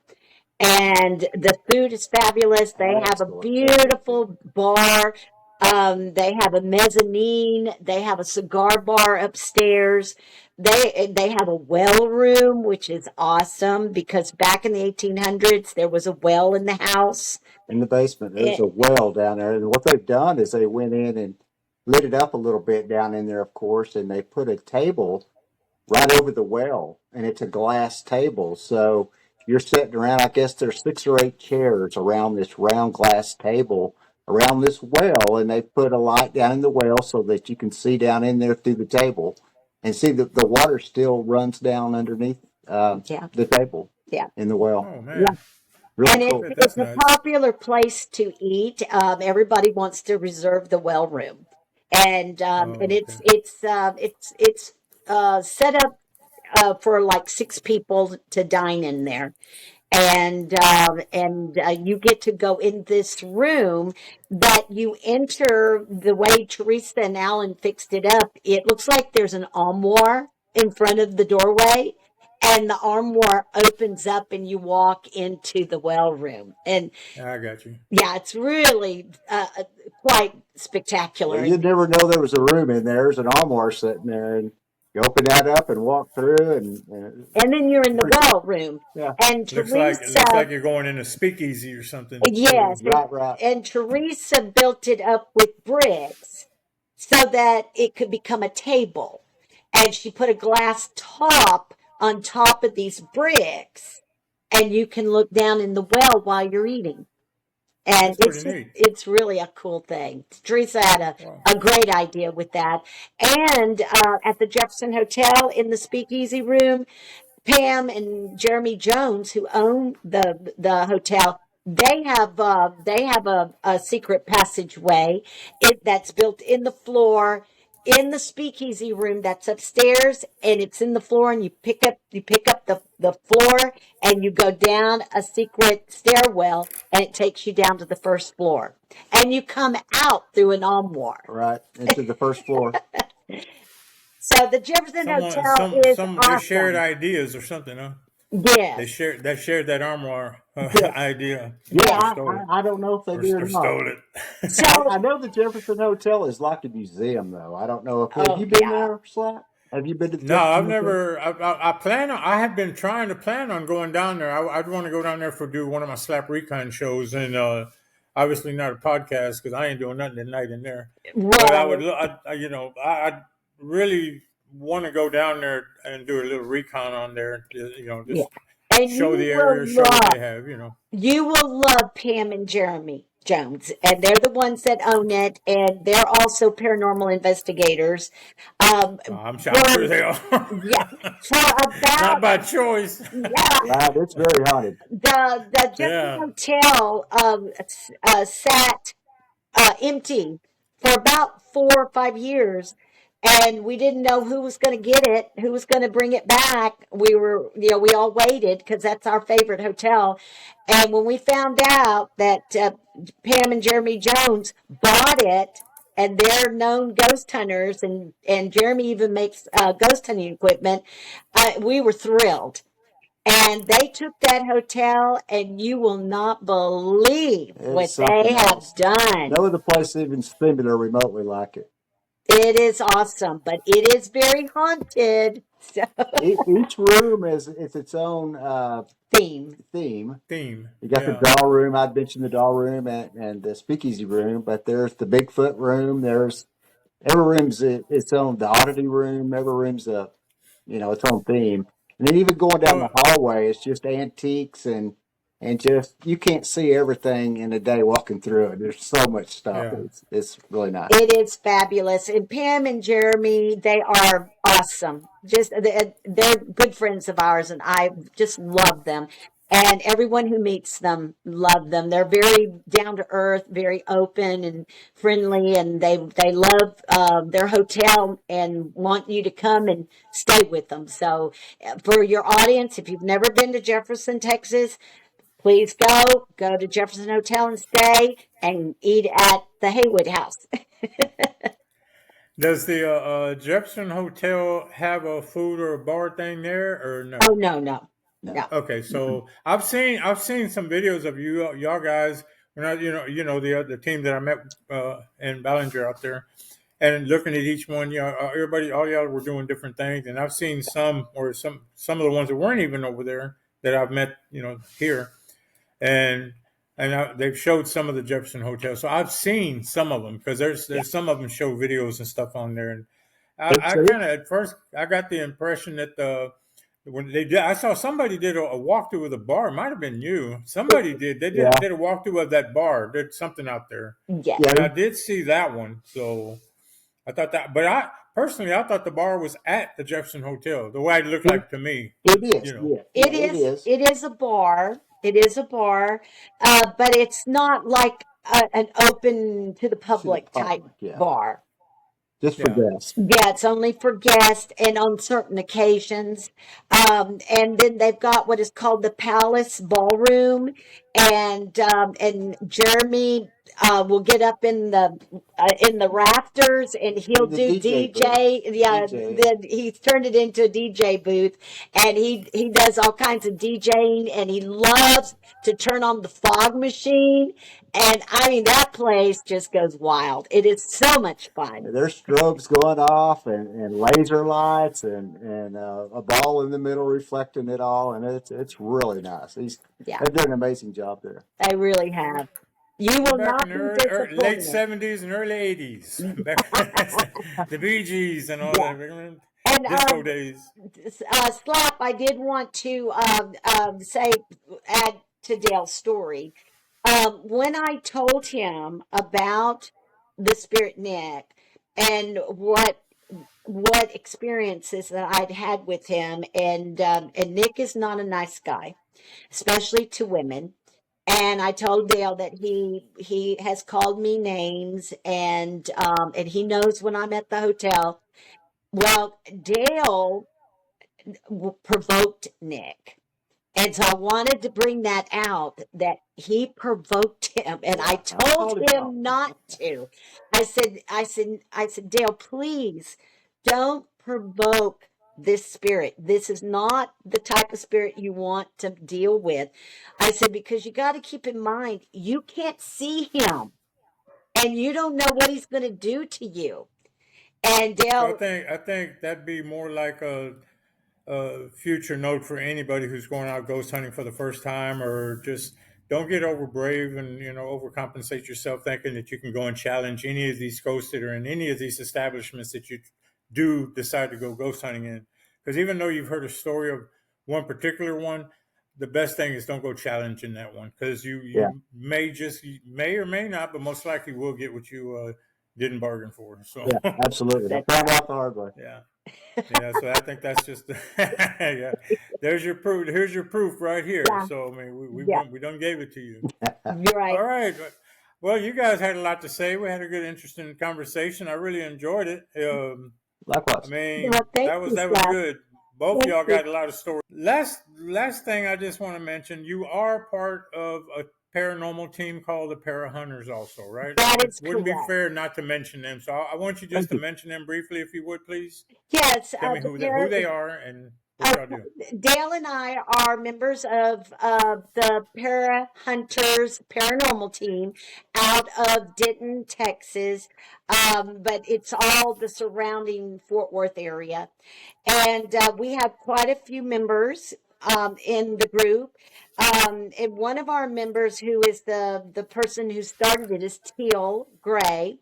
C: And the food is fabulous. They have a
D: Excellent.
C: beautiful bar. They have a mezzanine. They have a cigar bar upstairs. They have a well room, which is awesome because back in the 1800s there was a well in the house.
D: In the basement, there's
C: It,
D: a well down there. And what they've done is they went in and lit it up a little bit down in there, of course, and they put a table right over the well, and it's a glass table. So you're sitting around, I guess there's 6 or 8 chairs around this round glass table around this well, and they put a light down in the well so that you can see down in there through the table and see that the water still runs down underneath
C: yeah,
D: the table
C: yeah.
D: in the well.
B: Oh
C: Yeah.
B: man,
D: Really
C: And
D: cool.
B: that's
C: it's a
B: nice.
C: popular place to eat. Everybody wants to reserve the well room, and
B: Oh, okay.
C: it's set up for like 6 people to dine in there, and you get to go in this room that you enter the way Teresa and Alan fixed it up. It looks like there's an armoire in front of the doorway, and the armoire opens up, and you walk into the well room. And
B: I got you.
C: yeah, it's really quite
D: Yeah,
C: spectacular.
D: you'd never know there was a room in there. There's an armoire sitting there, and you open that up and walk through, and
C: And then you're in the
D: pretty cool.
C: well room,
D: Yeah,
C: and
B: It looks
C: Teresa.
B: like you're going in a speakeasy or something.
C: Yes,
D: right.
C: and Teresa built it up with bricks so that it could become a table. And she put a glass top on top of these bricks, and you can look down in the well while you're eating. And
B: That's pretty neat.
C: it's really a cool thing. Teresa had
B: Wow.
C: a great idea with that. And at the Jefferson Hotel in the speakeasy room, Pam and Jeremy Jones, who own the hotel, they have a secret passageway that's built in the floor in the speakeasy room that's upstairs, and it's in the floor, and you pick up the floor, and you go down a secret stairwell, and it takes you down to the first floor, and you come out through an armoire.
D: Right into the first floor.
C: So the Jefferson
B: Someone,
C: Hotel is
B: they shared
C: awesome.
B: ideas or something, huh?
C: Yes.
B: Shared that armoire
C: Yes.
B: idea,
D: Yeah,
C: Yeah.
B: or stole it,
D: I don't know if they did or
B: or
D: not.
B: stole it.
D: I
C: So,
D: know the Jefferson Hotel is like a museum, though. I don't know if have
C: oh
D: you been
C: yeah,
D: there, Slack? Have you been to the
B: No, I've
D: Jefferson Hotel?
B: never. I plan on. I have been trying to plan on going down there. I'd want to go down there for do one of my slap recon shows, and obviously not a podcast because I ain't doing nothing tonight in there. But I would,
C: right.
B: I really want to go down there and do a little recon on there.
C: Yeah.
B: Just
C: And
B: show the area, show what they have.
C: you will love Pam and Jeremy Jones, and they're the ones that own it, and they're also paranormal investigators.
B: I'm
C: For
B: sure they are.
C: yeah, for
B: Not
C: about
B: by choice.
C: yeah,
D: Right, it's very haunted.
C: the Jefferson
B: Yeah.
C: Hotel sat empty for about 4 or 5 years, and we didn't know who was going to get it, who was going to bring it back. We all waited because that's our favorite hotel. And when we found out that Pam and Jeremy Jones bought it, and they're known ghost hunters, and Jeremy even makes ghost hunting equipment, we were thrilled. And they took that hotel, and you will not believe
D: It's
C: what they
D: something
C: have
D: else.
C: done.
D: No other place even similar remotely like it.
C: It is awesome, but it is very haunted. So
D: Each room is its own
C: theme.
D: You got the doll room. I'd mentioned the doll room and the speakeasy room, but there's the Bigfoot room. There's every room's its own. The oddity room. Every room's its own theme. And then even going down the hallway, it's just antiques and just you can't see everything in a day walking through it. There's so much stuff.
B: Yeah.
D: It's really nice.
C: It is fabulous. And Pam and Jeremy, they are awesome. Just they're good friends of ours, and I just love them. And everyone who meets them love them. They're very down to earth, very open and friendly, and they love their hotel and want you to come and stay with them. So, for your audience, if you've never been to Jefferson, Texas, please go to Jefferson Hotel and stay and eat at the Haywood House.
B: Does the Jefferson Hotel have a food or a bar thing there, or no?
C: Oh, no.
B: Okay, so I've seen some videos of y'all guys when the team that I met in Ballinger out there, and looking at each one. All y'all were doing different things, and I've seen some of the ones that weren't even over there that I've met here, and they've showed some of the Jefferson Hotels. So I've seen some of them because there's some of them show videos and stuff on there, and I kind of at first I got the impression that when they did, I saw somebody did a walkthrough of the bar. It might have been you. Somebody did. They did a walkthrough of that bar. Did something out there.
C: Yeah.
B: And I did see that one. So I thought that. But I thought the bar was at the Jefferson Hotel. The way it looked like to me.
D: It is.
C: It is a bar. It is a bar, but it's not like an open to the public type bar.
D: Just for guests.
C: Yeah, it's only for guests and on certain occasions. And then they've got what is called the Palace Ballroom, and Jeremy will get up in the rafters and he'll do DJ. Yeah, then he's turned it into a DJ booth, and he does all kinds of DJing, and he loves to turn on the fog machine. And I mean, that place just goes wild. It is so much fun.
D: There's strobes going off and laser lights and a ball in the middle reflecting it all, and it's really nice. They've done an amazing job there.
C: They really have. You will not be disappointed.
B: Late 70s and early 80s. The Bee Gees and all that. And disco days.
C: Slap, I did want to add to Dale's story. When I told him about the Spirit Nick and what experiences that I'd had with him, and Nick is not a nice guy, especially to women. And I told Dale that he has called me names, and he knows when I'm at the hotel. Well, Dale provoked Nick. And so I wanted to bring that out, that he provoked him, and I told him not to. I said, Dale, please don't provoke this spirit. This is not the type of spirit you want to deal with. I said, because you got to keep in mind, you can't see him, and you don't know what he's going to do to you. And Dale,
B: I think that'd be more like a future note for anybody who's going out ghost hunting for the first time, or just don't get over brave and overcompensate yourself thinking that you can go and challenge any of these ghosts that are in any of these establishments that you do decide to go ghost hunting in. Because even though you've heard a story of one particular one, the best thing is don't go challenging that one, because you may or may not, but most likely will get what you didn't bargain for. So
D: absolutely. They found out the hard way.
B: So I think that's just there's your proof. Here's your proof right here. So I mean, we don't gave it to you.
C: You're right.
B: All right. Well, you guys had a lot to say. We had a good, interesting conversation. I really enjoyed it.
D: Likewise.
B: I mean, that was good. Both of y'all got a lot of stories. Last thing I just want to mention, you are part of a paranormal team called the Para Hunters also, right?
C: That is
B: Wouldn't
C: correct.
B: be fair not to mention them. So I want you just to mention them briefly, if you would, please.
C: Yes.
B: Tell me who they are. And What y'all do?
C: Dale and I are members of the Para Hunters paranormal team out of Denton, Texas, but it's all the surrounding Fort Worth area. And we have quite a few members in the group. And one of our members, who is the person who started it, is Teal Gray.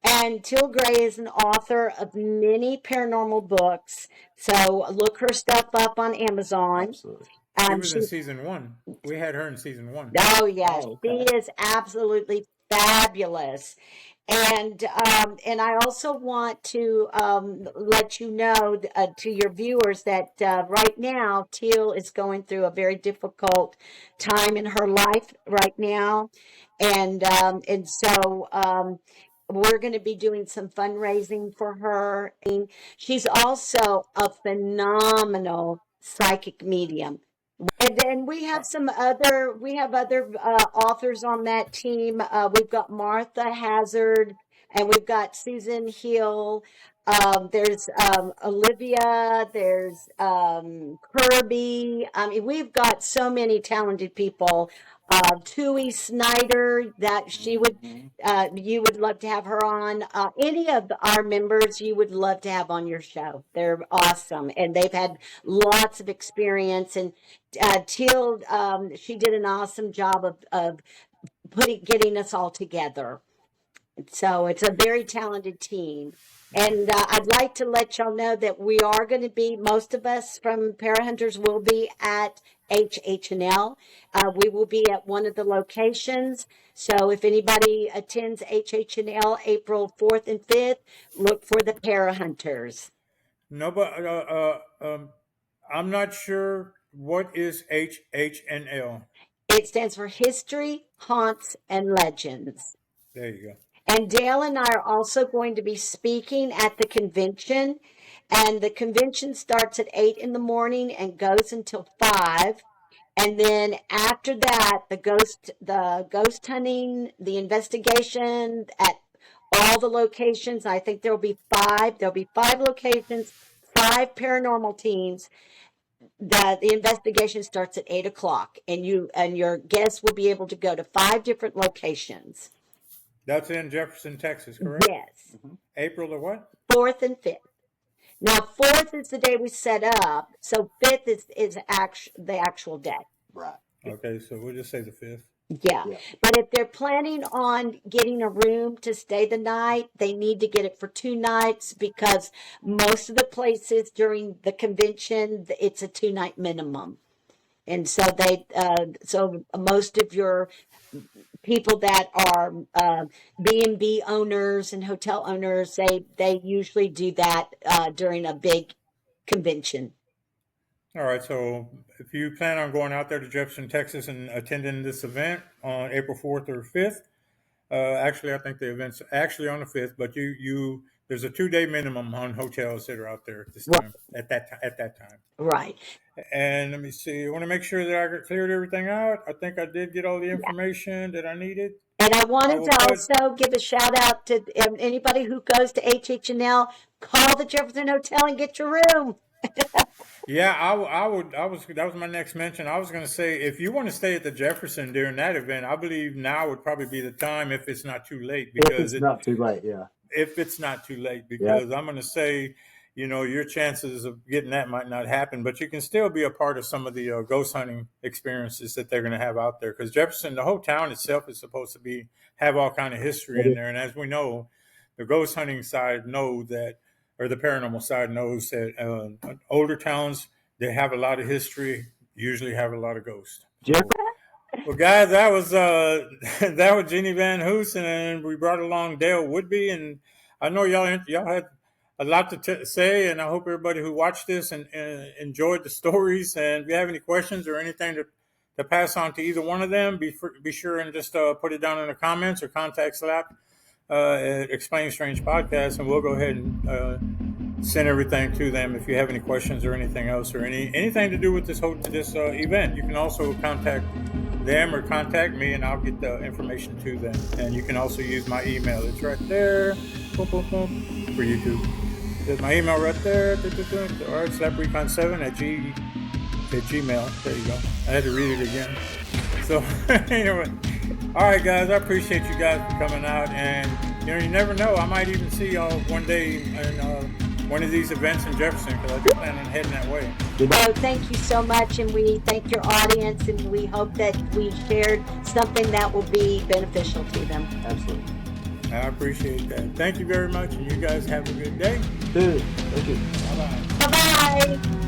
C: And Teal Gray is an author of many paranormal books. So look her stuff up on Amazon.
D: Absolutely.
B: She was in season 1. We had her in season 1.
C: Oh, yes. Oh, okay. She is absolutely fabulous. And I also want to let you know, to your viewers, that right now Teal is going through a very difficult time in her life right now, and so we're going to be doing some fundraising for her. And she's also a phenomenal psychic medium. And then we have other authors on that team. We've got Martha Hazard, and we've got Susan Hill. There's Olivia. There's Kirby. I mean, we've got so many talented people. Tui Snyder, that she would, you would love to have her on. Any of our members you would love to have on your show. They're awesome, and they've had lots of experience. And Teal, she did an awesome job of getting us all together. So it's a very talented team. And I'd like to let y'all know that we are going to be, most of us from Parahunters will be at HHNL. We will be at one of the locations. So if anybody attends HHNL April 4th and 5th, look for the Parahunters.
B: No, but I'm not sure, what is HHNL?
C: It stands for History, Haunts, and Legends.
B: There you go.
C: And Dale and I are also going to be speaking at the convention. And the convention starts at 8 in the morning and goes until 5. And then after that, the ghost hunting, the investigation at all the locations. I think there'll be 5. There'll be 5 locations, 5 paranormal teams. The investigation starts at 8 o'clock, and your guests will be able to go to 5 different locations.
B: That's in Jefferson, Texas, correct?
C: Yes.
B: Mm-hmm. April the what?
C: 4th and 5th. Now, 4th is the day we set up, so 5th is the actual day.
D: Right.
B: Okay, so we'll just say the 5th.
C: Yeah. But if they're planning on getting a room to stay the night, they need to get it for 2 nights, because most of the places during the convention, it's a 2-night minimum. And so so most of your people that are B&B owners and hotel owners, they usually do that during a big convention.
B: All right, so if you plan on going out there to Jefferson, Texas, and attending this event on April 4th or 5th, actually, I think the event's actually on the 5th, but there's a 2-day minimum on hotels that are out there at this time, at that time.
C: Right.
B: And let me see. I want to make sure that I cleared everything out. I think I did get all the information that I needed.
C: And I wanted to also give a shout out to anybody who goes to HHNL. Call the Jefferson Hotel and get your room.
B: Yeah, that was my next mention. I was going to say, if you want to stay at the Jefferson during that event, I believe now would probably be the time, if it's not too late.
D: Because it's not too late, yeah.
B: If it's not too late, because I'm going to say, your chances of getting that might not happen, but you can still be a part of some of the ghost hunting experiences that they're going to have out there. Because Jefferson, the whole town itself, is supposed to have all kind of history in there. And as we know, the ghost hunting side or the paranormal side knows that older towns, they have a lot of history, usually have a lot of ghosts.
C: Yeah.
B: Well, guys, that was Jeannie Van Hoose, and we brought along Dale Woodby, and I know y'all had a lot to say, and I hope everybody who watched this and enjoyed the stories. And if you have any questions or anything to pass on to either one of them, be sure and just put it down in the comments, or contact Slap at Explain Strange Podcast, and we'll go ahead and send everything to them. If you have any questions or anything else, or anything to do with this event, you can also contact them or contact me, and I'll get the information to them. And you can also use my email. It's right there. Boom, boom, boom, for YouTube. There's my email right there. artslaprecon7@gmail. There you go. I had to read it again. So anyway, all right, guys. I appreciate you guys for coming out, and you never know. I might even see y'all one day in one of these events in Jefferson, because I do plan on heading that way.
C: Well, thank you so much, and we thank your audience, and we hope that we shared something that will be beneficial to them.
D: Absolutely.
B: I appreciate that. Thank you very much, and you guys have a good day.
D: Thank you.
B: Bye-bye.
C: Bye-bye.